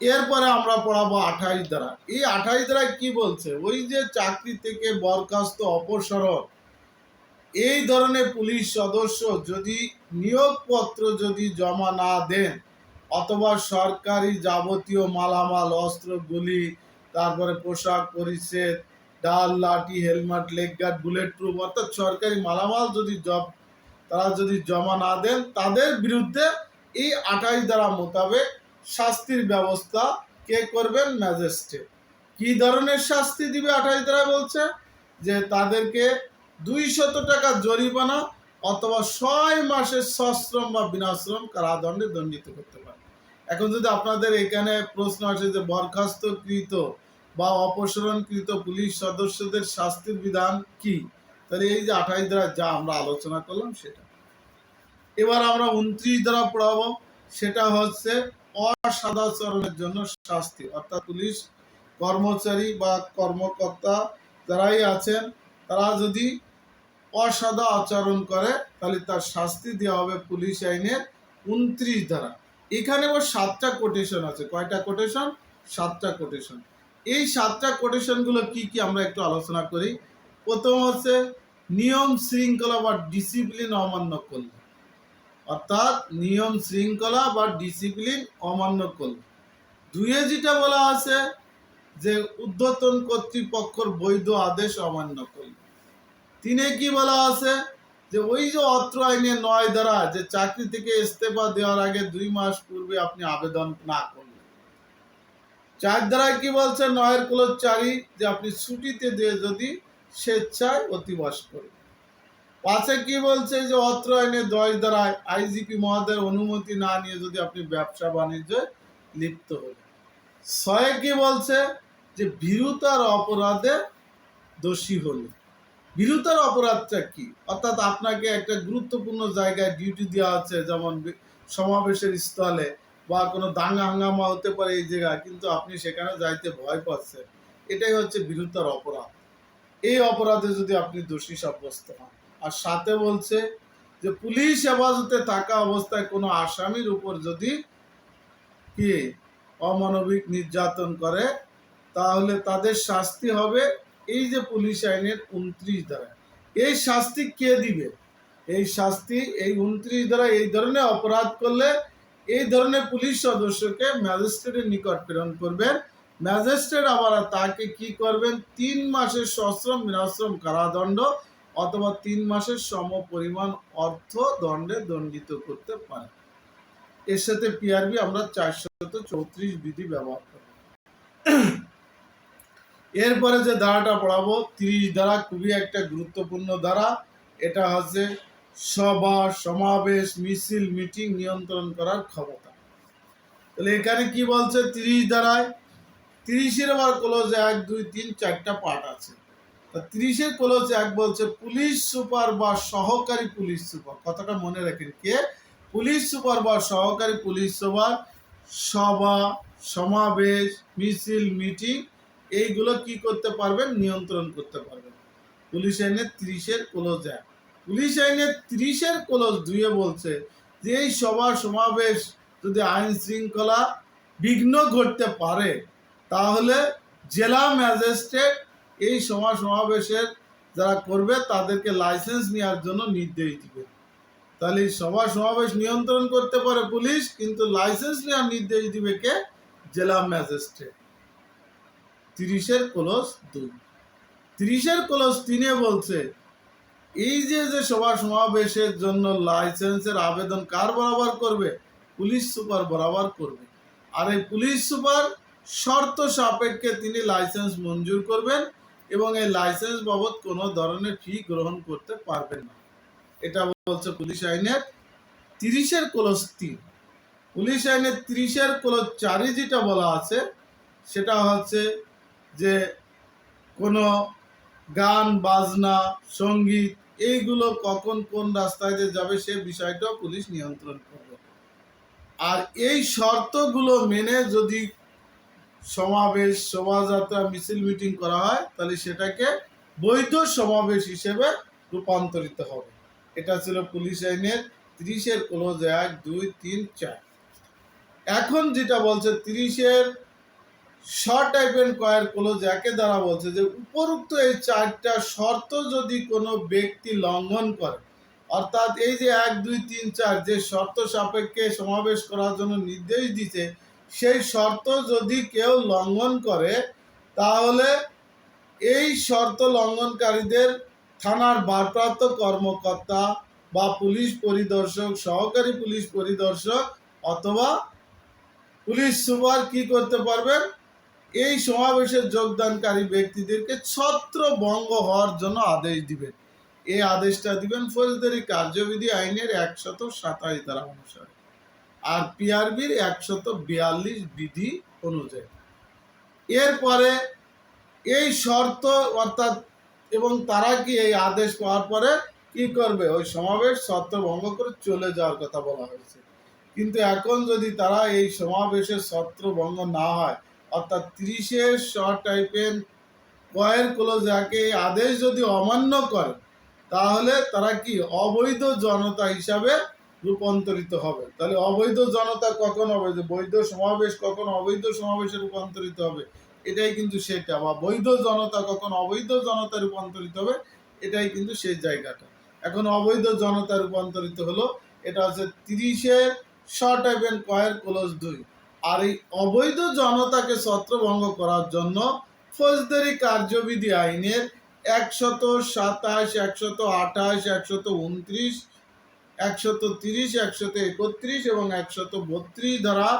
[SPEAKER 1] এরপরে আমরা পড়াবো 28 ধারা। এই 28 ধারায় কি বলছে? ওই যে চাকরি থেকে বরখাস্ত, অপসারণ, এই ধরনের পুলিশ সদস্য যদি নিয়োগপত্র যদি জমা না দেন অথবা সরকারি যাবতীয় মালামাল, অস্ত্র, গুলি, তারপরে পোশাক পরিচ্ছদ, ডাল, লাঠি, helmet, leg guard, bulletproof অর্থাৎ সরকারি মালামাল যদি তারা যদি জমা না দেন তাদের বিরুদ্ধে এই 28 ধারা মোতাবেক শাস্তির ব্যবস্থা কে করবেন? ম্যাজিস্ট্রেট। কি ধরনের শাস্তি দিবে 28 ধারা বলছে? যে তাদেরকে 200 টাকা জরিমানা অথবা 6 মাসের সশ্রম বা বিনাশ্রম কারাদণ্ডে দণ্ডিত করতে পারে। এখন যদি আপনাদের এখানে প্রশ্ন আসে যে বরখাস্তকৃত বা অপসারণকৃত পুলিশ সদস্যদের শাস্তির বিধান কি, তাহলে এই যে 28 ধারা যা আমরা আলোচনা করলাম সেটা। এবার আমরা 29 ধারা পড়াবো। সেটা হচ্ছে অসদাচরণের জন্য শাস্তি, অর্থাৎ পুলিশ কর্মচারী বা কর্মকর্তা যারাই আছেন তারা যদি অসদা আচরণ করে তাহলে তার শাস্তি দেওয়া হবে পুলিশ আইনের 29 ধারা। এখানে আবার 7টা কোটেশন আছে। কয়টা কোটেশন? 7টা কোটেশন। এই 7টা কোটেশনগুলো কি কি আমরা একটু আলোচনা করি। প্রথম হচ্ছে নিয়ম শৃঙ্খলা বা ডিসিপ্লিন অমান্য করলে, অর্থাৎ নিয়ম শৃঙ্খলা বা ডিসিপ্লিন অমান্য করলে। 2 যেটা বলা আছে যে ঊর্ধ্বতন কর্তৃপক্ষের বৈধ আদেশ অমান্য করলে। 3 কি বলা আছে? যে ওই যে অত্র আইনে 9 ধারা, যে চাকরি থেকে ইস্তফা দেওয়ার আগে 2 মাস পূর্বে আপনি আবেদন না করলেন। 4 ধারায় কি বলছে? 9 ক্লোজ 4 যে আপনি ছুটিতে দিয়ে যদি স্বেচ্ছায় অতিবাস করেন। 5 কি বলছে? যে অত্র আইনে 10 ধারায় আইজিপি মহোদয়ের অনুমতি না নিয়ে যদি আপনি ব্যবসা বাণিজ্যে লিপ্ত হন। 6 কি বলছে? যে ভীরুতার অপরাধে দোষী হলে। ভীরুতার অপরাধটা কি? অর্থাৎ আপনাকে একটা গুরুত্বপূর্ণ জায়গায় ডিউটি দেওয়া আছে, যেমন সমাবেশের স্থলে বা কোনো দাঙ্গা হাঙ্গামা হতে পারে এই জায়গায়, কিন্তু আপনি সেখানে যাইতে ভয় পাচ্ছেন, এটাই হচ্ছে ভীরুতার অপরাধ। এই অপরাধে যদি আপনি দোষী সাব্যস্ত হন। আর সাথে বলছে যে পুলিশ হেফাজতে থাকা অবস্থায় কোনো আসামির উপর যদি কি অমানবিক নির্যাতন করে তাহলে তাদের শাস্তি হবে এই যে পুলিশ আইনের 29 ধারা। এই শাস্তি কে দিবে? এই শাস্তি এই 29 ধারা এই ধরনের অপরাধ করলে এই ধরনের পুলিশ সদস্যকে ম্যাজিস্ট্রেটের নিকট প্রেরণ করবেন। ম্যাজিস্ট্রেট আবার তাকে কি করবেন? 3 মাসের সশ্রম বিনাশ্রম কারাদণ্ড অথবা 3 মাসের সম পরিমাণ অর্থ দণ্ডে দণ্ডিত করতে পারে। এর সাথে পিআরবি আমরা 434 বিধি ব্যবহার করব। এরপরে যে ধারাটা পড়াবো 30 ধারা, খুবই একটা গুরুত্বপূর্ণ ধারা। এটা হচ্ছে সভা, সমাবেশ, মিছিল, মিটিং নিয়ন্ত্রণ করার ক্ষমতা। তাহলে এখানে কি বলছে 30 ধারায়? 30-এর আবার ক্লোজ 1, 2, 3, 4টা পার্ট আছে। 30-এর ক্লোজ 1 বলছে পুলিশ সুপার বা সহকারী পুলিশ সুপার, কথাটা মনে রাখেন, কে? পুলিশ সুপার বা সহকারী পুলিশ সুপার সভা, সমাবেশ, মিছিল, মিটিং এইগুলো কি করতে পারবেন? নিয়ন্ত্রণ করতে পারবেন। পুলিশ আইনের 30-এর ক্লোজ 1। পুলিশ আইনের 30-এর ক্লোজ 2 বলছে যে এই সভা সমাবেশ যদি আইন শৃঙ্খলা বিঘ্ন ঘটতে পারে, তাহলে জেলা ম্যাজিস্ট্রেট এই সভা সমাবেশের যারা করবে তাদেরকে লাইসেন্স নেওয়ার জন্য নির্দেশ দিবে। তাহলে সভা সমাবেশ নিয়ন্ত্রণ করতে পারে পুলিশ, কিন্তু লাইসেন্স নেওয়ার নির্দেশ দিবে কে? জেলা ম্যাজিস্ট্রেট। 30-এর ক্লজ 2। 30-এর ক্লজ 3-এ বলছে এই যে সভা সমাবেশের জন্য লাইসেন্সের আবেদন কার বরাবর করবে? পুলিশ সুপার বরাবর করবে। আর এই পুলিশ সুপার শর্ত সাপেক্ষে তিনি লাইসেন্স মঞ্জুর করবেন এবং এই লাইসেন্স বাবদ কোনো ধরনের ফি গ্রহণ করতে পারবেন না। এটা বলছে পুলিশ আইনের 30-এর ক্লজ 3। পুলিশ আইনের 30-এর ক্লজ 4-এ যেটা বলা আছে সেটা হচ্ছে যে কোনো গান বাজনা সঙ্গীত এইগুলো কখন কোন রাস্তায় দিয়ে যাবে সে বিষয়টাও পুলিশ নিয়ন্ত্রণ করবে। আর এই শর্তগুলো মেনে যদি সমাবেশ, শোভাযাত্রা, মিছিল, মিটিং করা হয় তাহলে সেটাকে বৈধ সমাবেশ হিসেবে রূপান্তরিত হবে। এটা ছিল পুলিশ আইনের 30-এর ক্লজ 1, 2, 3, 4। এখন যেটা বলছে 30-এর শর্ট টাইপের কয়ের ক্লজ 1 দ্বারা বলছে যে উপরোক্ত এই 4টা শর্ত যদি কোনো ব্যক্তি লঙ্ঘন করে, অর্থাৎ এই যে 1, 2, 3, 4 যে শর্ত সাপেক্ষে সমাবেশ করার জন্য নির্দেশ দিতে, সেই শর্ত যদি কেউ লঙ্ঘন করে তাহলে এই শর্ত লঙ্ঘনকারীদের থানার ভারপ্রাপ্ত কর্মকর্তা বা পুলিশ পরিদর্শক, সহকারী পুলিশ পরিদর্শক অথবা পুলিশ সুপার কি করতে পারবেন? এই সমাবেশে যোগদানকারী ব্যক্তিদেরকে ছত্রভঙ্গ হওয়ার জন্য আদেশ দিবেন। এই আদেশটা দিবেন ফৌজদারি কার্যবিধি আইনের 127 ধারা অনুসারে আর পিআরবির 142 বিধি অনুযায়ী। এরপরে এই শর্ত অর্থাৎ এবং তারা কি এই আদেশ পাওয়ার পরে কি করবে? ওই সমাবেশ ছত্রভঙ্গ করে চলে যাওয়ার কথা বলা হয়েছে। কিন্তু এখন যদি তারা এই সমাবেশের ছত্রভঙ্গ না হয়, অর্থাৎ 30-এর শর্ট টাইপের কয়ের ক্লজ 1 আদেশ যদি অমান্য করে, তাহলে তারা কি অবৈধ জনতা হিসাবে রূপান্তরিত হবে। তাহলে অবৈধ জনতা কখন হবে? যে বৈধ সমাবেশ কখন অবৈধ সমাবেশে রূপান্তরিত হবে, এটাই কিন্তু সেটা। বা বৈধ জনতা কখন অবৈধ জনতা রূপান্তরিত হবে, এটাই কিন্তু সেই জায়গাটা। এখন অবৈধ জনতা রূপান্তরিত হলো, এটা হচ্ছে 30-এর শর্ট টাইপের কয়ের ক্লজ 2। আর এই অবৈধ জনতাকে ছত্রভঙ্গ করার জন্য ফৌজদারি কার্যবিধি আইনের 127, 128, 129, 130, 131 এবং 132 ধারা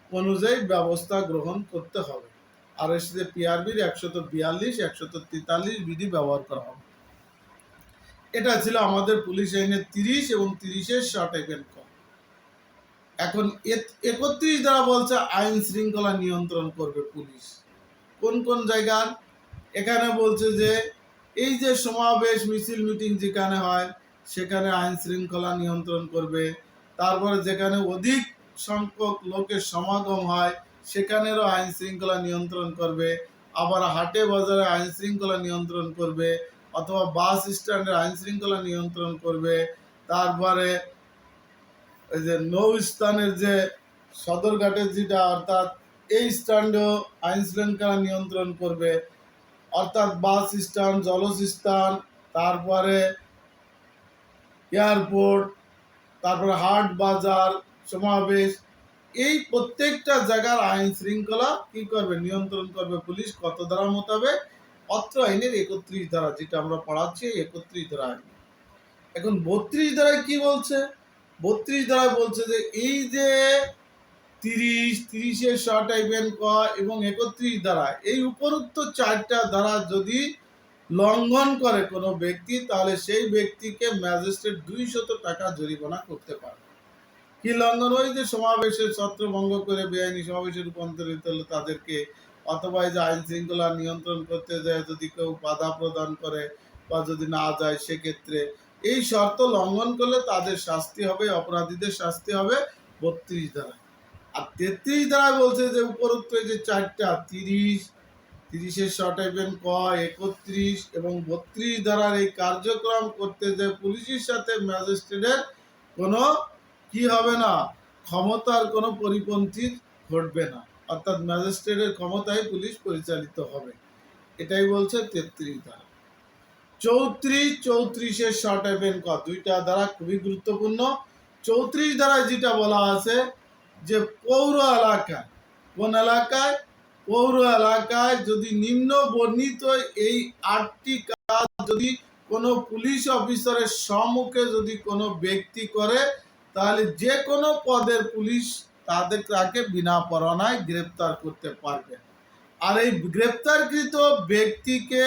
[SPEAKER 1] অনুযায়ী ব্যবস্থা গ্রহণ করতে হবে। আর এর সাথে পিআরবির 142, 143 বিধি ব্যবহার করা হবে। এটা ছিল আমাদের পুলিশ আইনের 30 এবং 30-এর শর্ট টাইপের ক। এখন 31 ধারা বলছে আইন শৃঙ্খলা নিয়ন্ত্রণ করবে পুলিশ। কোন কোন জায়গার? এখানে বলছে যে এই যে সমাবেশ, মিছিল, মিটিং যেখানে হয় সেখানে আইন শৃঙ্খলা নিয়ন্ত্রণ করবে। তারপরে যেখানে অধিক সংখ্যক লোকের সমাগম হয় সেখানেরও আইন শৃঙ্খলা নিয়ন্ত্রণ করবে। আবার হাটে বাজারে আইন শৃঙ্খলা নিয়ন্ত্রণ করবে, অথবা বাস স্ট্যান্ডে আইন শৃঙ্খলা নিয়ন্ত্রণ করবে। তারপরে এই যে নৌস্থানের যে সদরঘাটের যেটা, অর্থাৎ এই স্ট্যান্ডেও আইন শৃঙ্খলা নিয়ন্ত্রণ করবে। অর্থাৎ বাস স্ট্যান্ড, জলস্থান, তারপরে এয়ারপোর্ট, তারপরে হাট বাজার, সমাবেশ, এই প্রত্যেকটা জায়গার আইন শৃঙ্খলা কি করবে? নিয়ন্ত্রণ করবে পুলিশ। কত ধারা মোতাবেক? অত্র আইনের 31 ধারা, যেটা আমরা পড়াচ্ছি 31 ধারা আইন। এখন 32 ধারায় কি বলছে? 32 ধারায় বলছে যে এই যে 30-এর শর্ট টাইপের ক এবং 31 ধারা, এই উপরোক্ত 4টা ধারা যদি লঙ্ঘন করে কোনো ব্যক্তি, তাহলে সেই ব্যক্তিকে ম্যাজিস্ট্রেট 200 টাকা জরিমানা করতে পারে। কি লঙ্ঘন? ওই যে সমাবেশের ছত্রভঙ্গ করে বেআইনি সমাবেশে রূপান্তরিত হলো তাদেরকে, অথবা এই যে আইন শৃঙ্খলা নিয়ন্ত্রণ করতে যায় যদি কেউ বাধা প্রদান করে বা যদি না যায়, সেক্ষেত্রে এই শর্ত লঙ্ঘন করলে তাদের শাস্তি হবে, অপরাধীদের শাস্তি হবে 32 ধারা। আর 33 ধারায় বলছে যে উপরোক্ত এই যে 4টা 30-এর শর্ট টাইপের ক, 31 এবং 32 ধারার এই কার্যক্রম করতে যে পুলিশের সাথে ম্যাজিস্ট্রেটের কোনো কি হবে না, ক্ষমতার কোনো পরিপন্থী ঘটবে না, অর্থাৎ ম্যাজিস্ট্রেটের ক্ষমতায় পুলিশ পরিচালিত হবে। এটাই বলছে 33 ধারা। 34 শর্ট এভেন ক, দুইটা ধারা খুবই গুরুত্বপূর্ণ। 34 ধারায় যেটা বলা আছে যে পৌর এলাকায়, কোন এলাকায়, পৌর এলাকায় যদি নিম্ন বর্ণিত এই 8টি কাজ যদি কোনো পুলিশ অফিসারের সম্মুখে যদি কোনো ব্যক্তি করে, তাহলে যে কোনো পদের পুলিশ তাকে বিনা পরোয়ানায় গ্রেপ্তার করতে পারবে। আর এই গ্রেপ্তারকৃত ব্যক্তিকে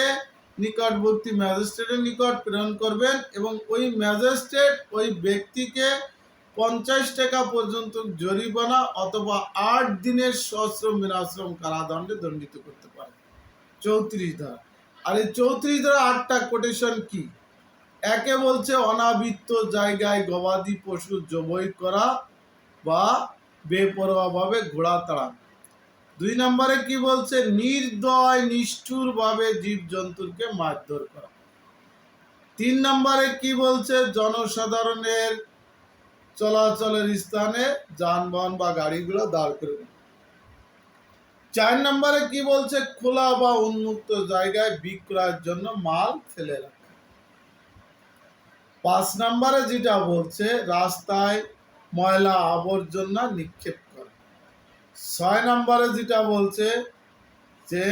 [SPEAKER 1] নিকটবর্তী ম্যাজিস্ট্রেটের নিকট প্রেরণ করবেন এবং ওই ম্যাজিস্ট্রেট ওই ব্যক্তিকে 50 টাকা পর্যন্ত জরিমানা অথবা 8 দিনের সশ্রম বিনাশ্রম কারাদণ্ডে দণ্ডিত করতে পারে। 34 ধারা। আর এই 34 ধারা 8টা কোটেশন কি? একে বলছে অনাবৃত্ত জায়গায় গবাদি পশু জবাই করা বা বেপরোয়াভাবে ঘোড়া তাড়ানো। 2 নম্বরে কি বলছে? নির্দয় নিষ্ঠুর ভাবে জীবজন্তুকে মারধর করা। 3 নম্বরে কি বলছে? জনসাধারণের চলাচলের স্থানে যানবাহন বা গাড়িগুলো দাঁড় করে। 4 নম্বরে কি বলছে? খোলা বা উন্মুক্ত জায়গায় বিক্রয়ের জন্য মাল ফেলে রাখা। 5 নম্বরে যেটা বলছে, রাস্তায় ময়লা আবর্জনা নিক্ষেপ করা। 6 নম্বরে যেটা বলছে যে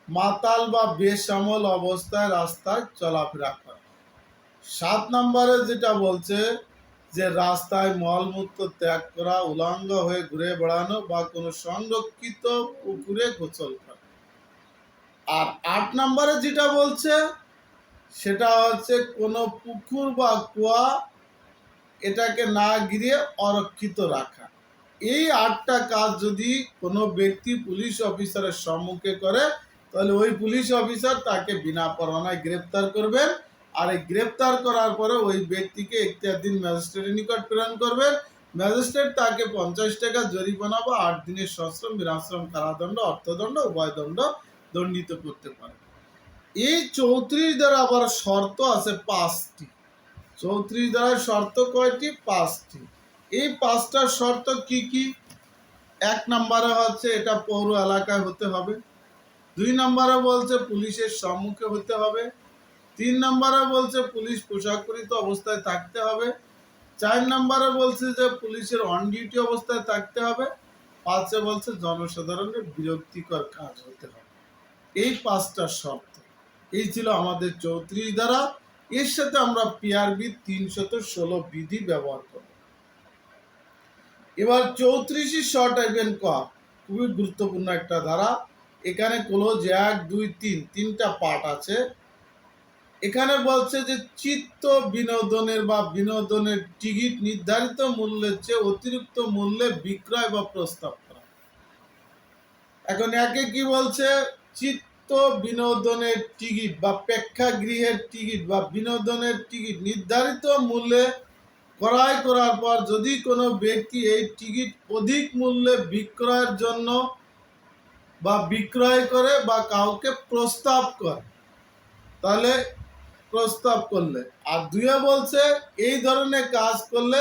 [SPEAKER 1] মাতাল বা বেসামল অবস্থায় রাস্তায় চলাফেরা করা। 7 নম্বরে যেটা বলছে যে রাস্তায় মলমূত্র ত্যাগ করা, উলঙ্গ হয়ে ঘুরে বেড়ানো বা কোনো সংরক্ষিত পুকুরে গোসল করা। আর 8 নম্বরে যেটা বলছে সেটা হচ্ছে কোনো পুকুর বা কুয়া এটাকে না ঘিরে অরক্ষিত রাখা। এই 8টা কাজ যদি কোনো ব্যক্তি পুলিশ অফিসারের সম্মুখে করে, তাহলে ওই পুলিশ অফিসার তাকে বিনা পরোয়ানায় গ্রেপ্তার করবেন। আর এই গ্রেপ্তার করার পরে ওই ব্যক্তিকে এখতিয়ারধীন ম্যাজিস্ট্রেটের নিকট প্রেরণ করবেন। ম্যাজিস্ট্রেট তাকে 50 টাকা জরিমানা বা 8 দিনের সশ্রম বিনাশ্রম কারাদণ্ড, অর্থদণ্ড, উভয় দণ্ড দণ্ডিত করতে পারে। এই 34 দ্বারা আবার শর্ত আছে 5টি। 34 দ্বারা শর্ত কয়টি? 5টি। এই 5টা শর্ত কি কি? 1 নম্বরে হচ্ছে এটা পৌর এলাকায় হতে হবে। 2 নম্বরে বলছে পুলিশের সম্মুখে হতে হবে। 3 নম্বরে বলছে পুলিশ পোশাক পরিহিত অবস্থায় থাকতে হবে। 4 নম্বরে বলছে যে পুলিশের অন ডিউটি অবস্থায় থাকতে হবে। 5 বলছে জনসাধারণের বিরক্তিকর কাজ হতে হবে। এই 5টা শর্ত। এই ছিল আমাদের 34 ধারা। এর সাথে আমরা পিআরবি 316 বিধি ব্যবহার করব। এবার 34 শর্ট এভেন ক, খুবই গুরুত্বপূর্ণ একটা ধারা। এখানে ক্লোজ 1, 2, 3 তিনটা পার্ট আছে। এখানে বলছে যে চিত্ত বিনোদনের বা বিনোদনের টিকিট নির্ধারিত মূল্যের চেয়ে অতিরিক্ত মূল্যে বিক্রয় বা প্রস্তাব করা। এখন একে কি বলছে? চিত্ত বিনোদনের টিকিট বা প্রেক্ষাগৃহের টিকিট বা বিনোদনের টিকিট নির্ধারিত মূল্যে ক্রয় করার পর যদি কোনো ব্যক্তি এই টিকিট অধিক মূল্যে বিক্রয়ের জন্য বা বিক্রয় করে বা কাউকে প্রস্তাব করে, তাহলে প্রস্তাব করলে, আর 2 বলছে এই ধরনের কাজ করলে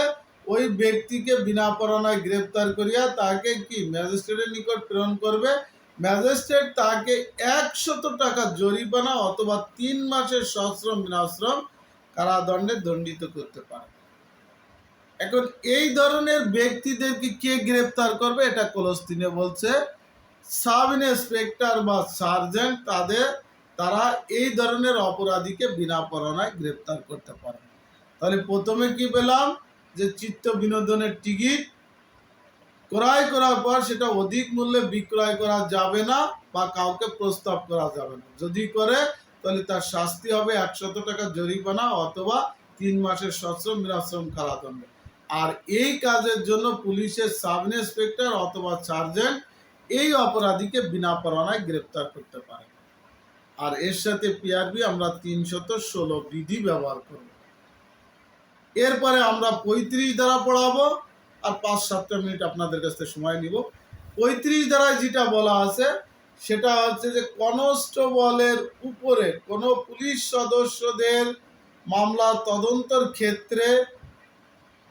[SPEAKER 1] ওই ব্যক্তিকে বিনা পরোয়ানায় গ্রেপ্তার করিয়া তাকে কি ম্যাজিস্ট্রেটের নিকট প্রেরণ করবে। ম্যাজিস্ট্রেট তাকে 100 টাকা জরিমানা অথবা 3 মাসের সশ্রম বিনাশ্রম কারাদণ্ডে দণ্ডিত করতে পারে। এখন এই ধরনের ব্যক্তিদেরকে কে গ্রেপ্তার করবে? এটা ক্লোজ 3 বলছে সাব ইন্সপেক্টর বা সার্জেন্ট তারা এই ধরনের অপরাধীকে বিনা পরোয়ানায় গ্রেপ্তার করতে পারে। তাহলে প্রথমে কি পেলাম? যে চিত্ত বিনোদনের টিকিট ক্রয় করার পর সেটা অধিক মূল্যে বিক্রয় করা যাবে না বা কাউকে প্রস্তাব করা যাবে না। যদি করে তাহলে তার শাস্তি হবে 100 টাকা জরিমানা অথবা 3 মাসের সশ্রম বিনাশ্রম কারাদণ্ড। আর এই কাজের জন্য পুলিশের সাব ইন্সপেক্টর অথবা সার্জেন্ট এই অপরাধীকে বিনা পরোয়ানায় গ্রেপ্তার করতে পারে। আর এর সাথে পিআরবি আমরা 316 বিধি ব্যবহার করব। এরপরে আমরা 35 ধারা পড়াবো আর 5-7 মিনিট আপনাদের কাছ থেকে সময় নিব। 35 ধারায় যেটা বলা আছে সেটা হচ্ছে যে কনস্টেবলের উপরে কোনো পুলিশ সদস্যদের মামলা তদন্তের ক্ষেত্রে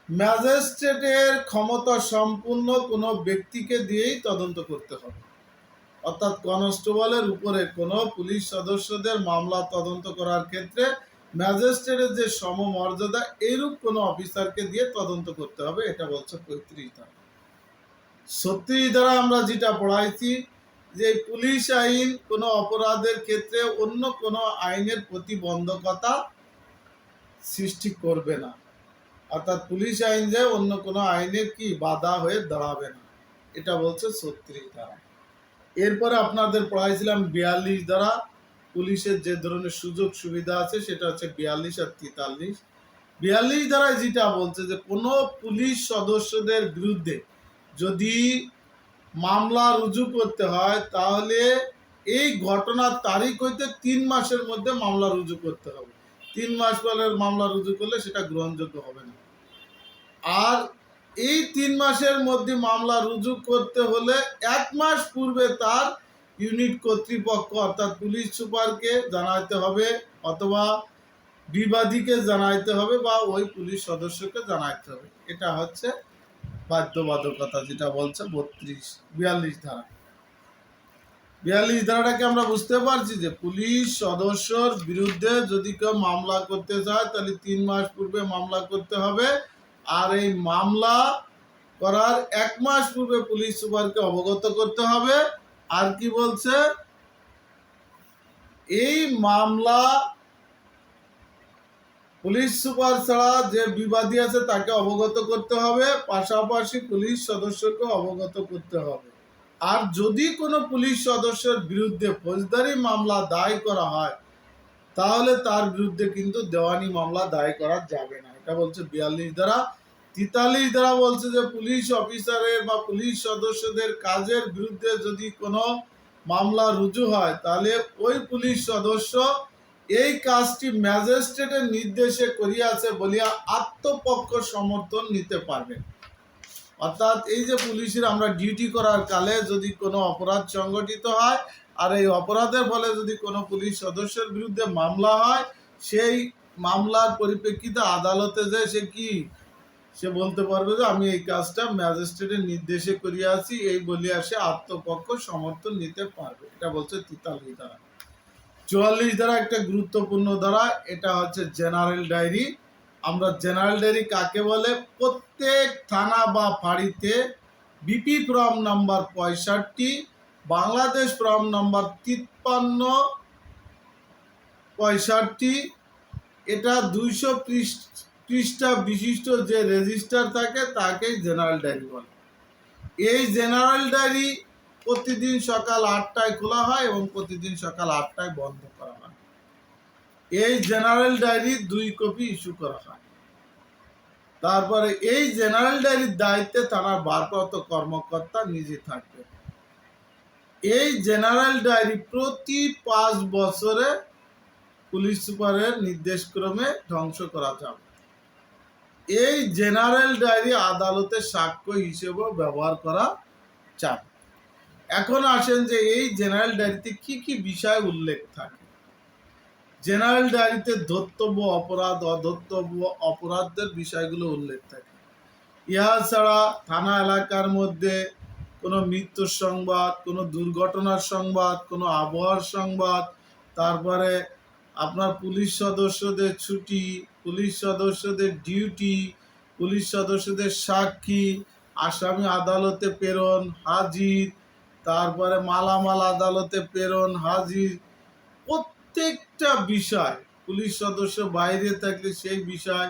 [SPEAKER 1] ম্যাজিস্ট্রেটের ক্ষমতা সম্পূর্ণ কোনো ব্যক্তিকে দিয়েই তদন্ত করতে হবে। অর্থাৎ কনস্টেবলের উপরে কোনো পুলিশ সদস্যদের মামলা তদন্ত করার ক্ষেত্রে ম্যাজিস্ট্রেটের যে সমমর্যাদা এইরূপ কোনো অফিসারকে দিয়ে তদন্ত করতে হবে, এটা বলছে 35 ধারা। 36 ধারা আমরা যেটা পড়াইছি যে পুলিশ আইন কোনো অপরাধের ক্ষেত্রে অন্য কোনো আইনের প্রতিবন্ধকতা সৃষ্টি করবে না, অর্থাৎ পুলিশ আইন যে অন্য কোনো আইনের কি বাধা হয়ে দাঁড়াবে না, এটা বলছে 36 ধারা। এরপরে আপনাদের পড়াইছিলাম 42 ধারা। পুলিশের যে ধরনের সুযোগ সুবিধা আছে সেটা হচ্ছে 42 আর 43। 42 ধারায় যেটা বলছে যে কোনো পুলিশ সদস্যদের বিরুদ্ধে যদি মামলা রুজু করতে হয় তাহলে এই ঘটনার তারিখ হইতে 3 মাসের মধ্যে মামলা রুজু করতে হবে। 3 মাস পরে মামলা রুজু করলে সেটা গ্রহণযোগ্য হবে না। আর এই 3 মাসের মধ্যে মামলা রুজু করতে হলে 1 মাস পূর্বে তার ইউনিট কর্তৃপক্ষ অর্থাৎ পুলিশ সুপারকে জানাইতে হবে, অথবা বিবাদীকে জানাইতে হবে, বা ওই পুলিশ সদস্যকে জানাইতে হবে। এটা হচ্ছে বাধ্যবাধকতা, যেটা বলছে 42 ধারা। 42 ধারাটাকে আমরা বুঝতে পারছি যে পুলিশ সদস্যর বিরুদ্ধে যদি কেউ মামলা করতে চায় তাহলে 3 মাস পূর্বে মামলা করতে হবে, আর এই মামলা করার 1 মাস পূর্বে পুলিশ সুপারকে অবগত করতে হবে। আর কি বলছে, এই মামলা পুলিশ সুপার ছাড়া যে বিবাদী আছে তাকে অবগত করতে হবে, পাশাপাশি পুলিশ সদস্যকে অবগত করতে হবে। আর যদি কোনো পুলিশ সদস্যের বিরুদ্ধে ফৌজদারি মামলা দায় করা হয় তাহলে তার বিরুদ্ধে কিন্তু দেওয়ানি মামলা দায় করা যাবে না, এটা বলছে 42 ধারা। 43 ধারা বলছে যে পুলিশ অফিসারের বা পুলিশ সদস্যদের কাজের বিরুদ্ধে যদি কোনো মামলা রুজু হয় তাহলে ওই পুলিশ সদস্য এই কাজটি ম্যাজিস্ট্রেটের নির্দেশে করিয়াছে বলিয়া আত্মপক্ষ সমর্থন নিতে পারবে। অর্থাৎ এই যে পুলিশের আমরা ডিউটি করার কালে যদি কোনো অপরাধ সংগঠিত হয় আর এই অপরাধের ফলে যদি কোনো পুলিশ সদস্যের বিরুদ্ধে মামলা হয়, সেই মামলার পরিপ্রেক্ষিতে আদালতে যে সে বলতে পারবে যে আমি এই কাজটা ম্যাজিস্ট্রেটের নির্দেশে করিয়াছি, এই বলিয়া সে আত্মপক্ষ সমর্থন নিতে পারবে। এটা বলছে 43 ধারা। 44 ধারা একটা গুরুত্বপূর্ণ ধারা, এটা হচ্ছে জেনারেল ডায়েরি। আমরা জেনারেল ডায়েরি কাকে বলে, প্রত্যেক থানা বা ফাঁড়িতে BP form number 65, Bangladesh form number 5365, এটা 200 পৃষ্ঠা বিশিষ্ট যে রেজিস্টার থাকে তাকেই জেনারেল ডায়েরি বলে। এই জেনারেল ডায়েরি প্রতিদিন সকাল 8টায় খোলা হয় এবং প্রতিদিন সকাল 8টায় বন্ধ করা হয়। এই জেনারেল ডায়েরি 2 কপি ইস্যু করা হয়। তারপরে এই জেনারেল ডায়েরির দায়িত্বে থানার ভারপ্রাপ্ত কর্মকর্তা নিজে থাকবে। এই জেনারেল ডায়েরি প্রতি 5 বছরে পুলিশ সুপারের নির্দেশক্রমে ধ্বংস করা যাবে। এই জেনারেল ডায়েরি আদালতে সাক্ষ্য হিসেবেও ব্যবহার করা যাবে। এখন আসেন যে এই জেনারেল ডায়েরিতে কি কি বিষয় উল্লেখ থাকে। জেনারেল ডায়েরিতে ধর্তব্য অপরাধ, অধর্তব্য অপরাধের বিষয়গুলো উল্লেখ থাকে। ইহা ছাড়া থানা এলাকার মধ্যে কোনো মৃত্যুর সংবাদ, কোনো দুর্ঘটনার সংবাদ, কোনো আবহাওয়ার সংবাদ, তারপরে আপনার পুলিশ সদস্যদের ছুটি, পুলিশ সদস্যদের ডিউটি, পুলিশ সদস্যদের সাক্ষী, আসামি আদালতে প্রেরণ হাজির, তারপরে মালামাল আদালতে প্রেরণ হাজির, প্রত্যেকটা বিষয়, পুলিশ সদস্য বাইরে থাকলে সেই বিষয়,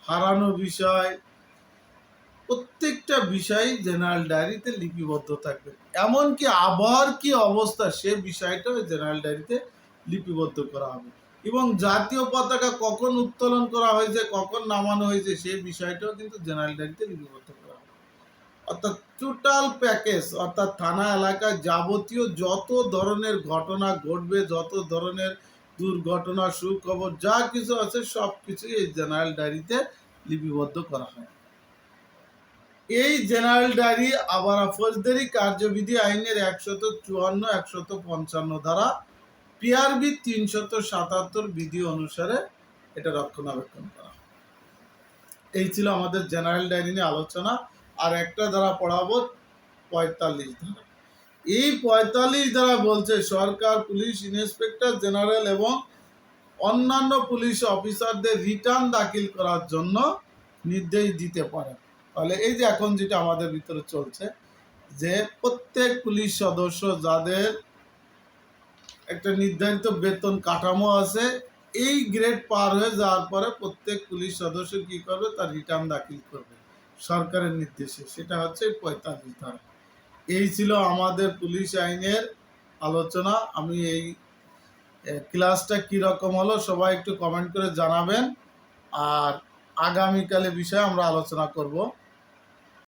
[SPEAKER 1] হারানো বিষয়, প্রত্যেকটা বিষয় জেনারেল ডায়েরিতে লিপিবদ্ধ থাকবে। এমনকি আবহাওয়ার কি অবস্থা সে বিষয়টাও জেনারেল ডায়েরিতে লিপিবদ্ধ করা হবে, এবং জাতীয় পতাকা কখন উত্তোলন করা হয়েছে, কখন নামানো হয়েছে সেই বিষয়টাও কিন্তু জেনারেল ডায়েরিতে লিপিবদ্ধ করা হবে। অর্থাৎ টোটাল প্যাকেজ, অর্থাৎ থানা এলাকায় যাবতীয় যত ধরনের ঘটনা ঘটবে, যত ধরনের দুর্ঘটনা, সুখবর যা কিছু আছে সব কিছুই এই জেনারেল ডায়েরিতে লিপিবদ্ধ করা হয়। এই জেনারেল ডায়েরি আবার ফৌজদারি কার্যবিধি আইনের 154, 155 ধারা, পিআরবি 377 বিধি অনুসারে এটা রক্ষণাবেক্ষণ করা হয়। এই ছিল আমাদের জেনারেল ডায়েরি নিয়ে আলোচনা। আর একটা ধারা পড়াবো 45 ধারা। এই 45 ধারা বলছে সরকার পুলিশ ইন্সপেক্টর জেনারেল এবং অন্যান্য পুলিশ অফিসারদের রিটার্ন দাখিল করার জন্য নির্দেশ দিতে পারে। তাহলে এই যে এখন যেটা আমাদের ভিতরে চলছে যে প্রত্যেক পুলিশ সদস্য যাদের একটা নির্ধারিত বেতন কাঠামো আছে, এই গ্রেড পার হয়ে যাওয়ার পরে প্রত্যেক পুলিশ সদস্য কি করবে, তার রিটার্ন দাখিল করবে সরকারের নির্দেশে। সেটা হচ্ছে 45 ধারা। এই ছিল আমাদের পুলিশ আইনের আলোচনা। আমি এই ক্লাসটা কীরকম হলো সবাই একটু কমেন্ট করে জানাবেন। আর আগামীকালে বিষয়ে আমরা আলোচনা করব।